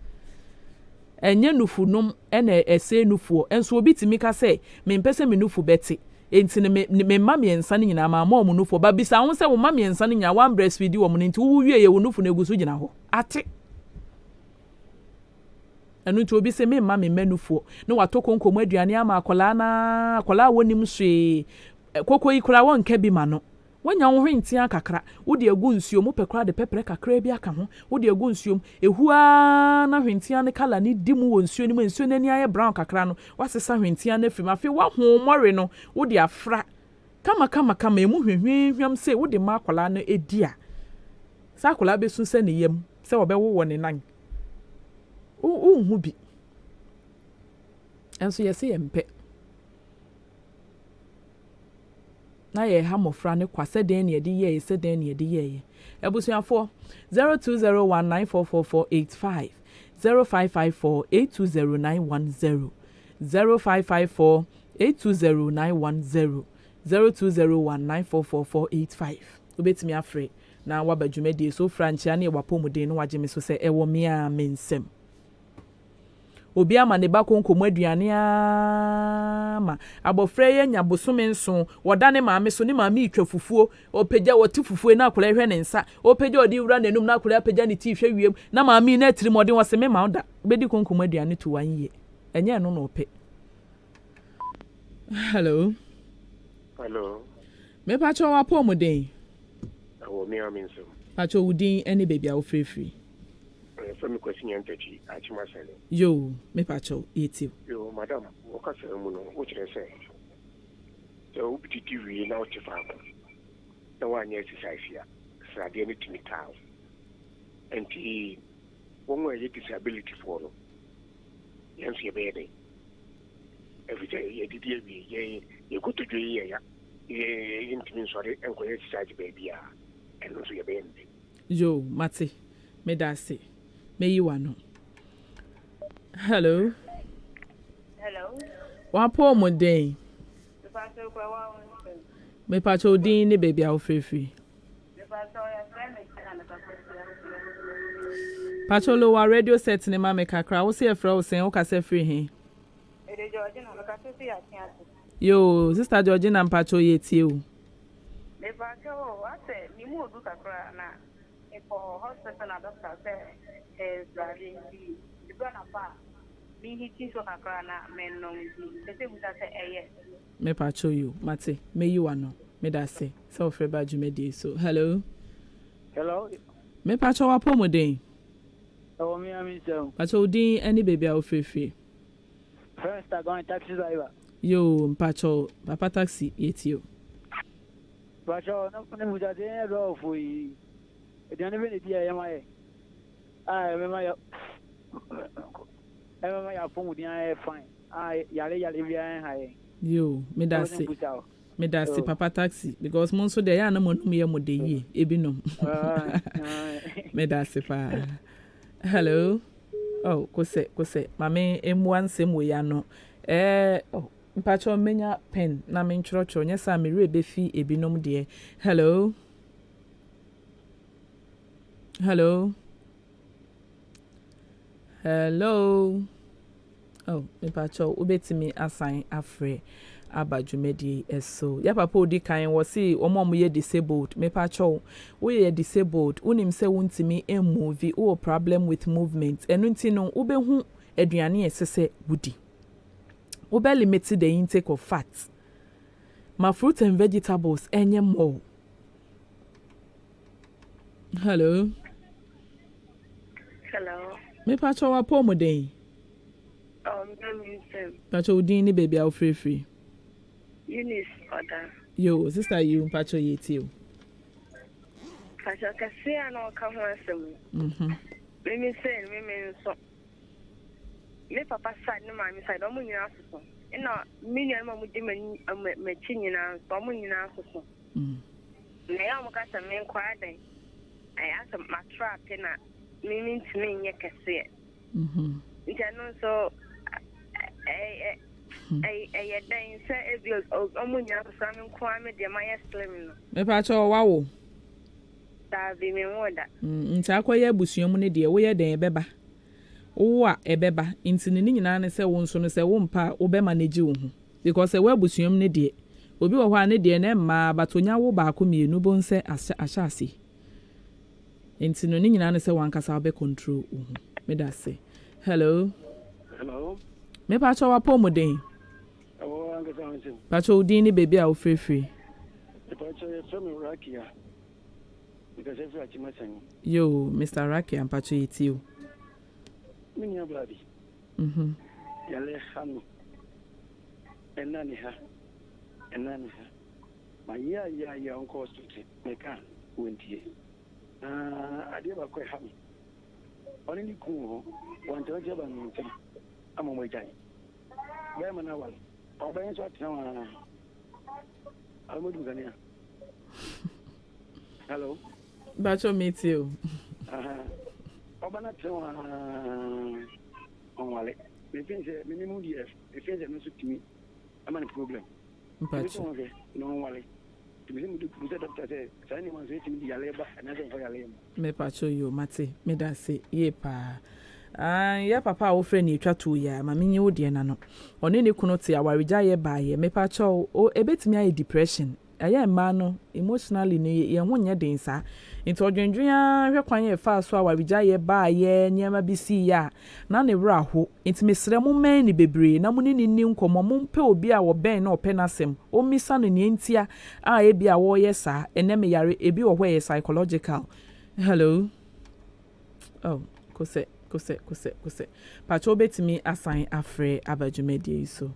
enye nufu num ene ese nufu enso obi timi ka se me mpese me nufu beti enti me mama yensa ne nyina ma mu nufu ba bisa ho se wo mama yensa ne nya one breastfeed wo mu nti wo wie ye wo nufu na egusu gina ho ate enu nti obi se me mama me nufu no watoko nkomo aduane ama akola wonim hwe koko ikura won ka bi ma no wanya wo hwentia kakra wo de agu nsuo mu pekra de pepre kakra bi aka ho wo de agu nsuo ehua na hwentia ne kala ne dimu wo nsuo ni mu nsuo nani aye brown kakra no wasesa hwentia na firi mafe wa homore no wo de afra kama emu hwehwehwam se wo de ma akola no edi a sa akola be su se ne yam se wo be wo ne nan hu bi enso yesi yempe na ye ha mofra ne kwase den ne de ye se den ne de ye ebusuafo 0201944485 0554820910 0554820910 0201944485 obetimi afre na wabadwumadi so franchia ne wapomuden no wageme so se ewo mia mensem obi ama ne ba konkomu aduane ama abofra ye nya bosome nso woda ne maame so ne maame itwa fufuo opegya woti fufuo na akola hwe ne nsa opegya odi wura nenum na akola apegya ne ti hwe wiem na maame na atiri modin wose me ma oda bedi konkomu aduane to wanyi enye no no ope. Hello me pacho wa pomuden awo mi aminso pacho udin ene bebia wo free from the question yantachi achimasele yo me pacho eti yo madam okasa mu no wo kire say so ubiti wi na o tifa ko na wa nya exercise ya sade ne timi taw enti won wa disability for no yanso ye be dey every day ye didi wi ye go to dwe ye ya ye intimi sori enko exercise baby ya eno so ye be ndi yo mate me da say Meyi wano. Hello. Wapo modern. Me pacho din ni baby a free. Pacho lo wa radio set ni ma me kakra wo se efra wo sen wo ka se free he. Yo, sister Georgina pacho ye tie o. Bacho, I said, you move to Kakra for hospital and doctor said, is the grandpa. Me, he teaches Kakra, men, no, the same as I say, Me pacho you, Mate, me you ano. Me da say, so free badge me di so. Hello. Hello. Me pacho wa po mo den. Oh, me am so. Pacho din any baby a free. First I going taxi driver. Yo, pacho, papa taxi yet you. Pacho, no ne muda de ro fui. E de ne dia ya mai. Ah, me mai. E me mai a pon dia e fine. Ah, yale bia hai. Yo, me da say. Me da say papa taxi because mon so de ya na mo num ye mo de yi ebinom. Me da say pa. Hello. Oh, kose. Mame M1 sem we ya no. Oh, mpacho menya pen na me nchrocho nya sa me rebe fi ebinom de. Hello. Oh, mpacho ubetimi assign afre abadwumedi eso. Ya papa odi kan wo si omo ye disabled. Mpacho we ye disabled. Unim se wuntimi move o problem with movement. Enu nti no ubehu aduane esese wudi. Ube limit the intake of fat. My fruit and vegetables enye more. Hello. Me pacho wa po mo den. Pacho udin ni baby a free. Eunice order. Yo, sister you pacho yeti you. Pacho kasi ano ka ho asem. Me say me so. Me papa side no mama side omo nyina asoso. Ina me nua ma mu di ma chi nyina so omo nyina asoso. Na ya mo ka se me nkwa den. Ai asa ma trap na me ntimi nye kase. Ntano so I then say if you omunya so me nkwa me de ma yes slim no. Me pacho wawo. Da bi me woda. Nti akoye abusuamu ne de wo ye den beba. Wo a ebeba nti ne nyina ne se wo nso no se wo mpa wo be manage wo hu because we abusuam ne de obi wo hwa ne de na ma batonya wo ba ko mienu bo nse ahyase nti no ne nyina ne se wankasa wo be control wo hu me da se. Hello. Me pacho wa po mo den. Pacho udin ni baby a wo free. Pacho ye from Rakia. Because every achimasan. Yo, Mr. Rakia and pacho yeti you. Minya blabi. Yale hanu. Enani ha. Ma ya onko street meka wentie. Ade ba kwe hami. Oni ni ku wante waje ba nti. Amo mo jai. Ba ma na wal. Oba yin so atena Almodu Gania. Hello. Bacho meet you. Oba na tena onwale. Me think say minimum DF. Me think say no so timi. Am an problem. Bacho. No onwale. Me think do the doctor say say ni man say timi ya leba na say for ya leba. Me pacho yo mate. Me da say ye pa. Ya papa wo frɛ ni twa to ya ma menye wo de na no one ne kuno te awaregya ye ba ye me pa cho o ebetimi aye depression aye ma no emotionally ne ye ho nya den sa nti odwendwen hwe kwan ye fa so awaregya ye ba ye nyema bi si ya na ne wra ho nti mesrɛ mo man ni bebre na mo ni nkomo mo mpe obi a wo ben na ope nasem o misa no ne ntia a e bi a wo ye sa ene me yare ebi wo hwe psychological. Hello. Oh, kose. Pacho betimi assign afre abadwumedi so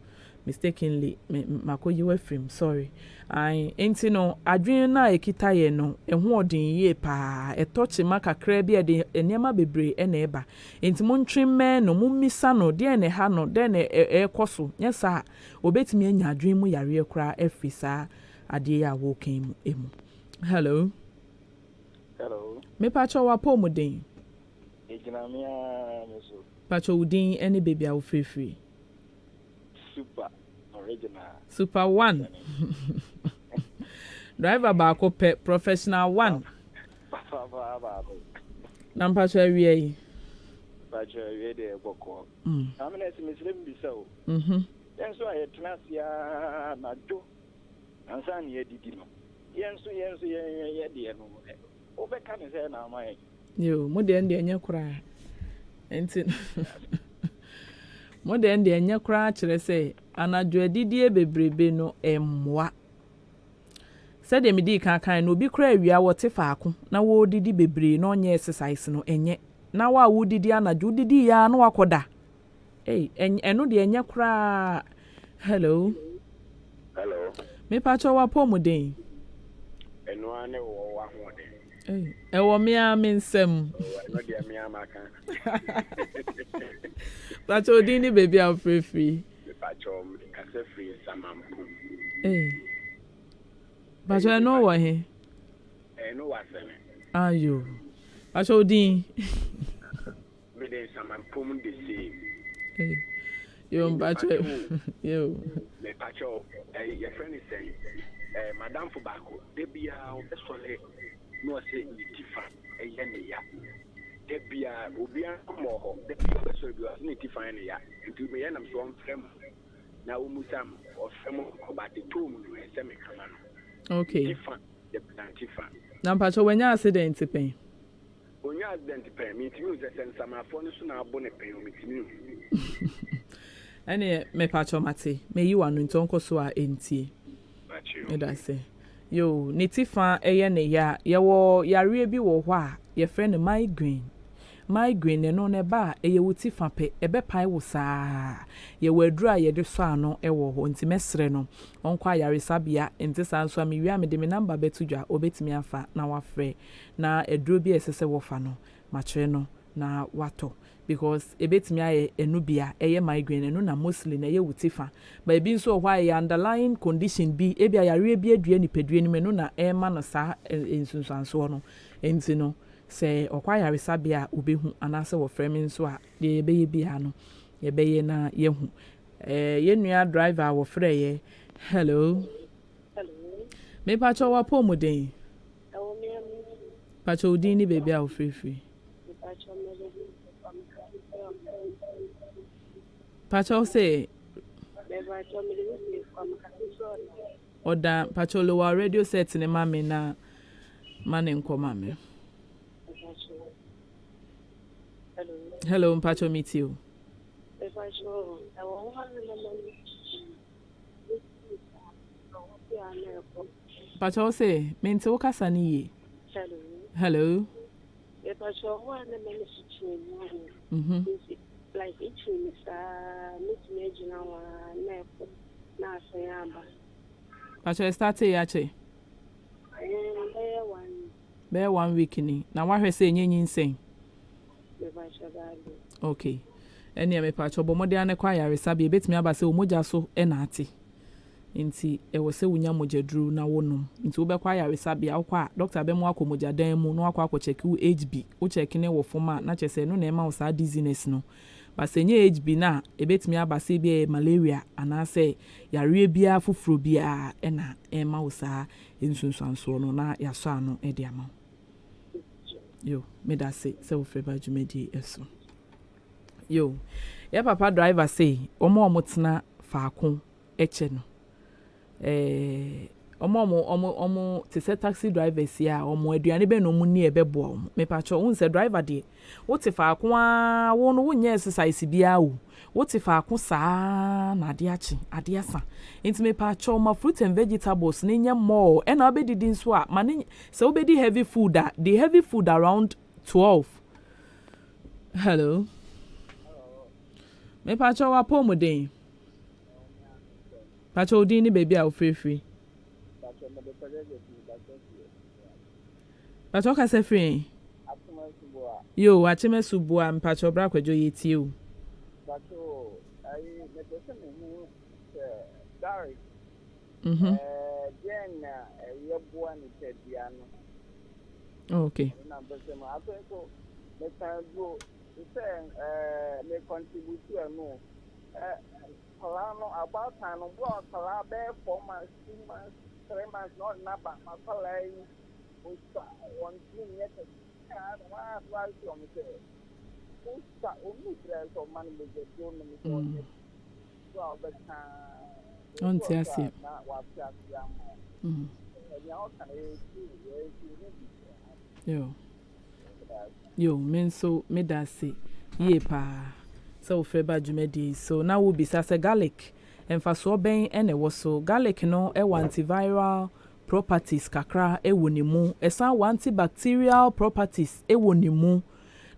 mistakenly mako you frame sorry. I enti no adwen na ekita ye no eho odin ye pa etoche makakra bi de enema bebre ena eba enti montwemme no mummisa no de ene ha no de ne ekoso nyesa obetimi anya adwen mu yare kra afisa ade ya wo kan mu emu. Hello. Me pacho wa po muden. Pacho udin any baby a free. Super original. Super one. Driver bako pe professional one. Nam pacho awie. Pacho awie de boko. Amena si mislim bi so. Den so aye trasia na do. Ansa ne edidi no. yensu ye de no obeka ne say na mai yo mo de ende enya kura enti mo de ende enya kura kire say anadwo adidie bebrebe no emwa said me di kan no obi kura awia wote faako na wo didi bebre no onye exercise no enye na wa wo didi anadwo didi ya no wakoda eno de enya kura. Hello me pacho wa pomuden eno ane wo wa hode ewo me a mensem no de me amaka pacho dini baby a free pacho kase free samampu pacho eno wo he eno wa sene ayo pacho din me de samampu mun de se yo pacho yo me pacho your friend is saying madam Fubako debia obesole no say nitifa eye ya debia obia mo ho debia obesole bi was nitifa eye ya nti me yanam so mfrem na omusam ofrem obate tom no ese me kama no okay nitifa nitifa na pacho wanya accident pen onya accident pen me timi uze sensamafo no so na abo ne pen o me timi ene me pacho mate me yi wanu ntonko so a entie eda se yo nitifa eye ne ya yewo yare bi wo hɔ a ye friend migraine no ne ba eye wutifa pe ebe pai wo saa ye wadura ye de so ano ewo ho nti mesre no onkwa yare sabia enti sanso a me wi am de me number betudwa obetimi afa na wafre na eduro bi esese wo fa no machre no na wato because ebetimi aye enubia eye migraine no na mostly na ye wutifa but ebi nso hwa ye underlying condition bi ebi ayare bi adua nipadua ni me no na e ma no sa ensunsanso no enti no se okwa yare sabia obehu anase wo frame nso a ye beye bia no ye beye na ye hu ye nua driver wo frɛ ye hello me pacho wa pomuden pacho udi ni baby a wo free pacho say oda pacho lo wa radio set ne mame na mane nkoma me hello pacho meet you pacho say mente wo kasa ni ye hello pacho wa na me like each meet na wa na sayamba pacho start ya che be 1 week ni na wa hwe say nyenyi nsen okay eni me pacho bo mode ane kwa yare sabe betimi aba se omoja so e na ate nti e wo se wunya mojaduru na wonum nti wo be kwa yare sabe akwa doctor be mu akomoja dan mu no akwa check u HB wo check ne wo foma na chese no na e ma wo sa dizziness no ba se nye HB na e betimi aba se bi malaria anase yare bia fufuro bia e na e ma wo sa ensunsanso no na yaso ano e de ama yo me da se wo freba jumedi eso yo ya papa driver say omo tena faako eche no omo te se taxi drivers ya omo aduane be no mu ni ebebo omo me pa cho unse driver de wo te faako a wo no wo nya exercise bia wo te faako saa na ade asa enti me pa cho ma fruit and vegetables ni nya more e na obedidi nso a mane se obedi heavy food the heavy food around 12 hello me pacho wa pomuden pacho udin ni baby a free pacho ka se free yo achime subua mpacho bra kwajo yeti o pacho ai me pese me hu Gary then ye bua ni tedia no okay na pese ma aso me tan go me contribute no no about time no go kala be 4 months 2 months 3 months not na ba ma kala one thing yet wa so me say o mi dress o man me get do no me so but on tiasie na wa tiasie Yo, men so me da say ye pa so freba jumedi so now will be say garlic and for so ben and it was so garlic no antiviral properties kakra ni mu esan antibacterial properties ni mu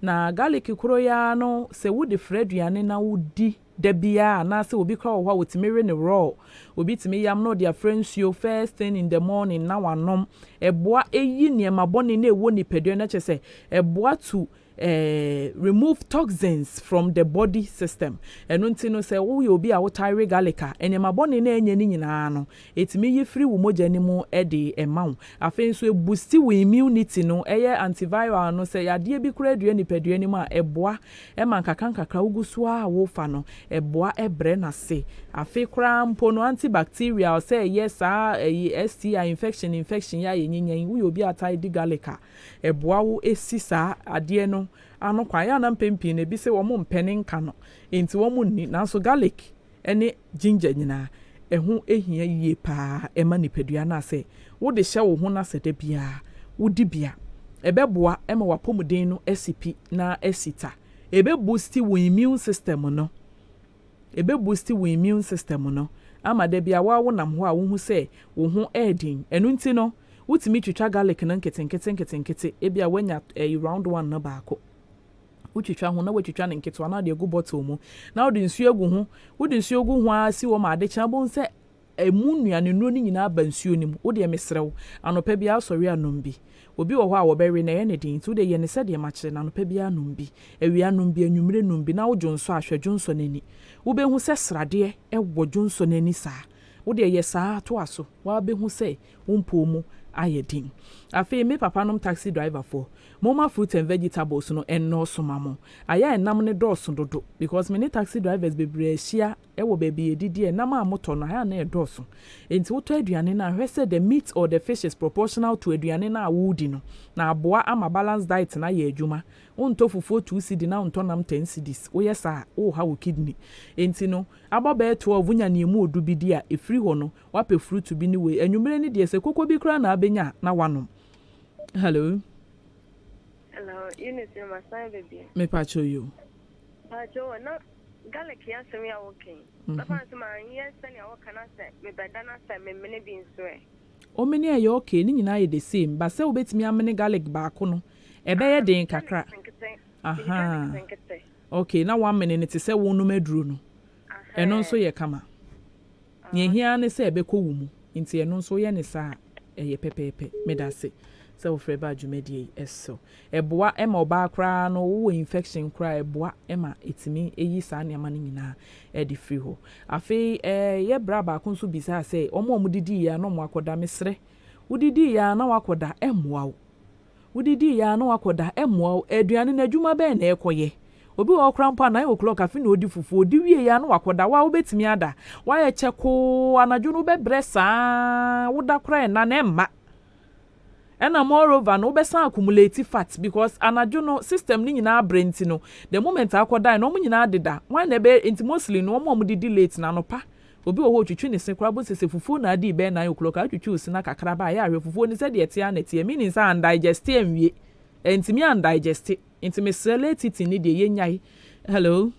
na garlic kuro ya no se wudi freduane na wudi debia na se obi kra wo wotimi ne raw obi timi yam no their friends you first thing in the morning na wanom eboa eyi niema boni na ewo nipadua na chese eboa to remove toxins from the body system enu ntino se wo ye obi a wo tire garlica enema boni na enye ni nyina no etimi yi free wo moja ni mu de emaw afen so boost wo immunity no eye antiviral no se yade bi kura adua nipadua ni mu a eboa ema nkaka ugusu a wo fa no eboa ebre na se afi kura mpo no antibacterial say yes STI infection ya yenyenyen wo ye obi a tire garlica eboa wo esisa ade no ano kwaya na mpempi na bi se wo mo mpene nka no enti wo mo ni na so garlic ene ginger nyina ehu ehia yie pa ema nipadua na se wo de hye wo ho na se de bia wo di bia ebeboa ema wapomuden no esipi na esita ebe boost wo immune system no ama de bia wa wo nam ho a wo hu se wo ho edin enu nti no wutimi twitwa garlic na nkete ebia wanya round one na baako utwitwa ho na watwitwa ne nketwa na de gu bottle mu na wode nsuo egu ho wode nsuo gu ho a si wo ma de kya bon se emu nuane no ni nyina ba nsuo nim wode emesrew anopa bia asori anom bi obi wo ho a wo bɛwe na ye ne din tu de ye ne sɛ de ma kyere na anopa bia anom bi awia anom bi anwumre nom bi na wo dwonso ahwɛ dwonso nani wo be hu sɛ srade wo dwonso nani saa wode ye saa to aso wa be hu sɛ wo mpo mu ayedin afi me papa nom taxi driver for mama fruit and vegetables no enno so mamo aya enam ne dɔɔso dodo because me ne taxi drivers bebre ahia wo baby edidi enam a moto no aya na dɔɔso enti woto aduane na hwɛ sɛ the meat or the fish is proportional to aduane na awudi no na aboa ama balance diet na ye adwuma unto fufuo 2 cedi na unto nam 10 cedis wo yesa wo ha wo kidney enti no aboba 12 nya ne mu odu bidi a efiri ho no wape fruit bi ni we anwumre ni de se kokko bi kra na abenya na wanom. Hello, Eunice, my son, baby. Me pacho you. Pacho, no, garlic, yes, we are working. But my yes, and your can I say, me badana say, me many beans way. O many are you okay? Ni na the same, but say obet me amene garlic baako no. Ebe ye den kakra. Aha. Okay, na 1 minute say wo no medru no. Eno nso ye kama. Nye hia ne say ebe ko wumu. Nti eno nso ye ne sa eye pepepe. Me da se. So freba jumedie eso eboa ema oba kra no wo infection kra eboa ema etimi eyi sa ne ma nyina e di free ho afi ye bra ba ko nso bisa say omo didi ya no mo akoda mesre udidi ya na wakoda emoa wo udidi ya na wakoda emoa wo aduane na adwuma be na ekoye obi wo krampa 9 o'clock afi na odi fufu odi wie ya na wakoda wa obetimi ada wa ye cheko anadwo no be bresa wo da kra na na emma. And moreover, no besan accumulate fat because anadwo no system ni nyina brain no the moment akoda no mo nyina deda wan na be enti mostly no mo didi late na no pa obi wo ho twitwi ne sekrabo sese fufu na adi be 9 o'clock atwitwi osina kakra ba ya ahwe fufu ni se de etia na tie meaning say undigest enwie enti me undigest enti me select it ni de ye nyai. Hello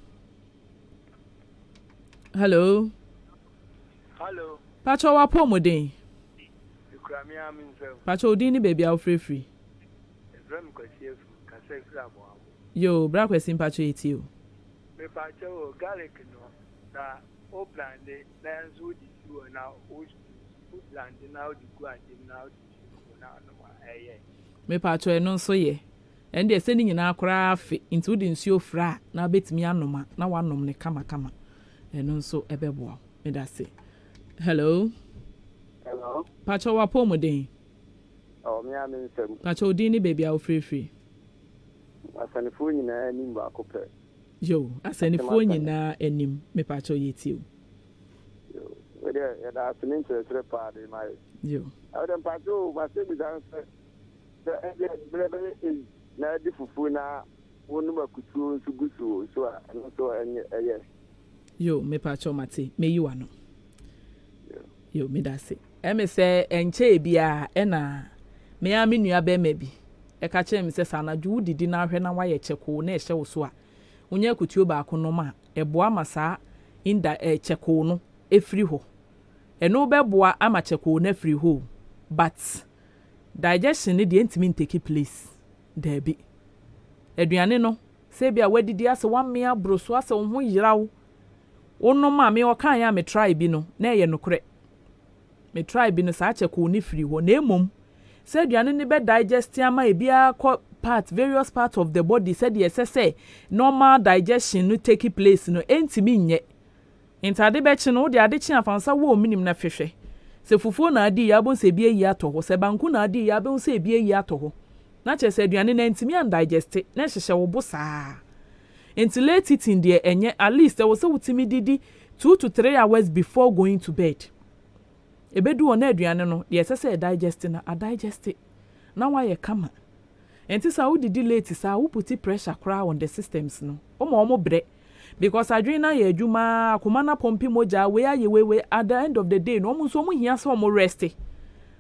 pacho wa pomoden pacho odini baby a free yo bra question pacho eti o me pacho garlic no na o blande na nso di tu na o blande na o di ku ade na o di na no eye me pacho eno nso ye ende ese ni nyina akora afi nti odi nsuo fra na betimi anoma na wanom ne kama eno nso ebeboa me da se. Hello pacho wa pomoden me am nsem pacho odini baby a free asanifo nyina anim ba akopɛ yo asanifo nyina anim me pacho yeti o yo we there ya da asinin pa de mai yo awden pacho ma se bi dan se brebe na di fufu na wonu makutu nsu gusu so a no so eye yo me pacho mate me you ano yo me da se me say enche bia na me a me nua be ma bi e ka kire me say sanadwo wudidi na ahwe na waye cheko na ehye wo so a unya kutuo ba ko no ma eboa masa inda cheko no efri ho eno beboa ama cheko na efri ho but digestion ni de ntimi take place there be aduane no se bia wadidi ase wan me abroso ase wo ho yirawo wono ma me okan ya me try bi no na ye nokre me try bi no sa cheko ni free ho na emom se aduane ni be digest ama e bia various parts of the body said yes normal digestion no take place no entimi nye intade be chi no de ade chi afansa wo minim na hwehwe se fufuo na adi ya bon se bia yi ato ho se banku na adi ya bon se bia yi ato ho na che se aduane na entimi an digest na hyehye wo bo saa enti late eating de enye at least wo se wutimi didi 2 to 3 hours before going to bed ebedu ona aduane no de se digest na a digest na wa ye kama enti sa wo didi late sa wo put pressure kra on the systems no omo bre because adwena ye adwuma akoma na pompi moja we aye we at the end of the day no omo so omo hia so omo rest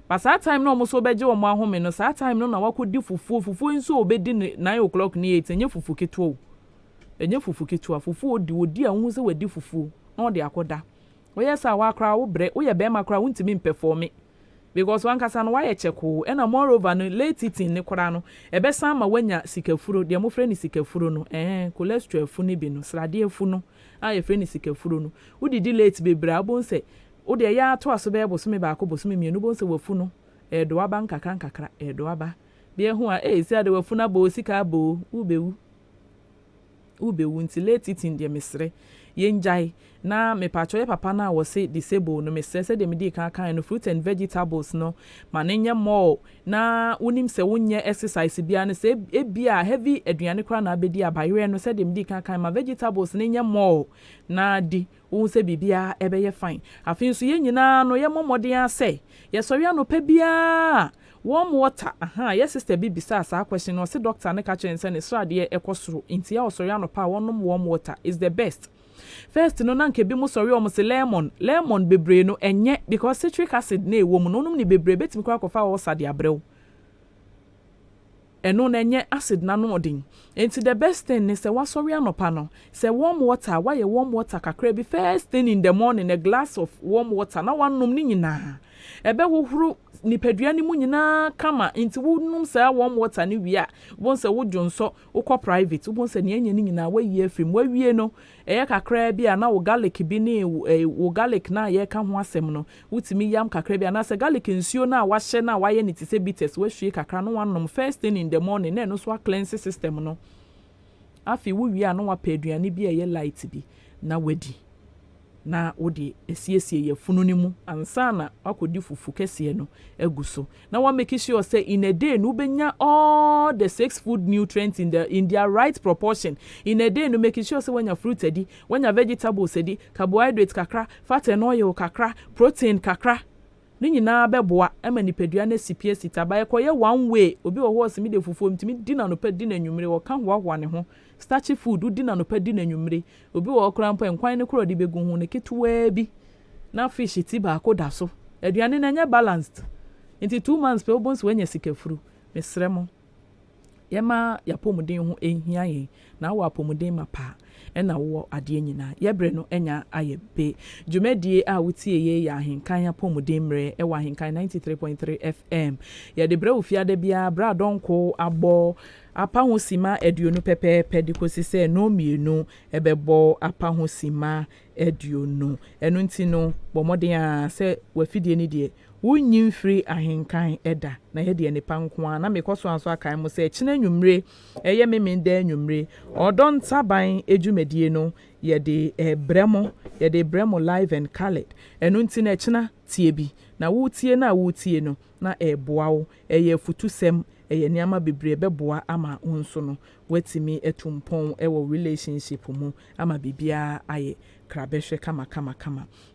but that time no omo so beje omo ahome no that time no na wakodi fufu nso obedi 9 o'clock ni 8 enye fufu ketuo enye fufu ketua fufu odi ahun se wadi fufu no de akoda we yesa wa kra wo bre wo ye be ma kra wuntimi perform because one kasa no why cheko and moreover no late eating ne kora no ebe san ma wanya sikafuro de mo frɛ ni sikafuro no cholesterol fu ni bi no srade fu no a ye frɛ ni sikafuro no udidi late bebra bon se wo de ya to aso be bo so me ba ko bo so me mienu bon se wafu no do aba nkakra do aba bia hu a si ade wafu na bo sika bo ubewu nti late eating de mesre yenjai na me pacho ye papa na wo se disable no me se de me di kan no fruit and vegetables no manenya more na unim se wonye exercise bia ne se ebia heavy aduane kra na abedi abayere no se de me di kan ma vegetables nenya more na di wo se bibia ebe ye fine afin so ye nyina no ye momode ase ye sori anopa bia warm water yes sister bibi sa question no se doctor ne ka chense ne so ade ekosoro inti ya osori anopa wonom warm water is the best. First no na nke bi mu sorry o se lemon bebre no enye because citric acid na ewo mu no num ni bebre betimi kwa kofa wo sade abrew eno na enye acid na no odin enti the best thing ne se wasori anopa no se warm water why warm water kakra bi first thing in the morning a glass of warm water na wanum ni nyina ebe wohuru nipaduane mu nyina kama enti wonum se warm water ni wi a won se wodwonso wokọ private won se ne anya ni nyina wawie afrim wawie no eye kakra bi na wo garlic bi ne wo garlic na ye ka ho asem no wutimi yam kakra bi na se garlic nsuo na wahye na waye ne tise bitters wahwie kakra no wanum first thing in the morning na no so cleanse system no afi wo wi a no wa paduane bi eye light bi na wadi na wodi esiesie ye funu ni mu ansa na akodi fufu kese no eguso na wa make sure say in a day no benya all the 6 food nutrients in their right proportion in a day no make sure say when your fruit edi when your vegetables edi carbohydrates kakra fat and oil kakra protein kakra ni nyina beboa ema nipadua na sipie sitaba ekoye one way obi wo ho simi de fufu mtimi di na no pa di na nwumre wo kan hoahoa ne ho starchy food di na no pa di na nwumre obi wo kra mpa enkwan ne kro de begu hu ne ketuwa bi na fish ti ba ko da so aduane na nya balanced into 2 months pe obons wenya sikafuru mesremo yema yapomuden ho ehia yen na wo apomuden mapa ena wo ade nyina yebre no enya ayebe dwumadie a wutie ye ya ahenkan apomuden mre e wa ahenkan 93.3 FM ye de bre ofiade bia bra donko abo apa ho sima aduonu pepepe dikosi se no mienu ebebo apa ho sima aduonu enu ntino bomoden a se wafidie ni de wunyin free ahenkan eda na ye de nipa nko na mekoso anso akan mo se kina nwumre eye memenda nwumre odon taban ejumedie no ye de bremo live and colored enu ntina kina tie bi na wutie no na eboa wo eye futusem eye niama bebre beboa ama unso no watimi etumpon ewo relationship mu ama bibia aye krabehwe kama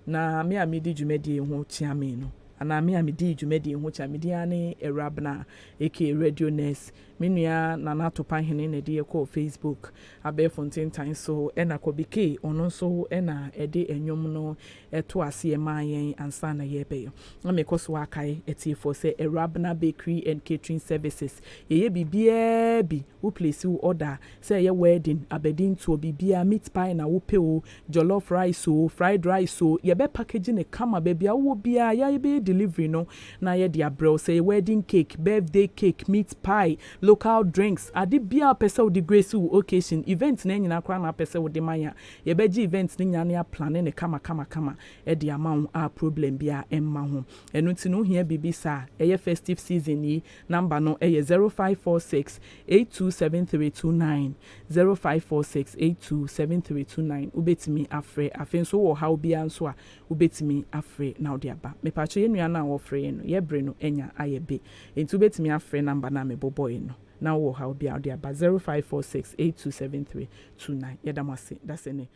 na me amidi dwumedie ho chiame no ana me a me di dwumadi ho cha me di ane Erabna aka Radio Ness menua Nana Topanhene na de ko Facebook abe Fontaine Time so ena kobike ono so ena ede enwom no eto ase mayen ansa na yebe na me koso akai etifo se Erabna Bakery and Catering Services ye bibia bi wo place wo order say ye wedding abedin to bibia meat pie na wo pe o jollof rice o fried rice o ye be packaging e kama bibia wo bia ya be delivery no na ye dia bro say wedding cake birthday cake meat pie local drinks ade bia pese wo de grace occasion event na nyina kra na pese wo de maya ye be gi event ni nyane a plan ne kama e de amount a problem bia emma ho enu ti no hia bibisa eye festive season yi number no eye 0546 827329 0546 827329 ubetimi afre afenso wo ha obia nso a ubetimi afre na odi aba me pacho ye nua na wo frɛ no ye bre no enya ayebe enti ubetimi afre number na me boboy no na wo ha obia odi aba 0546 827329 yedamase that's it.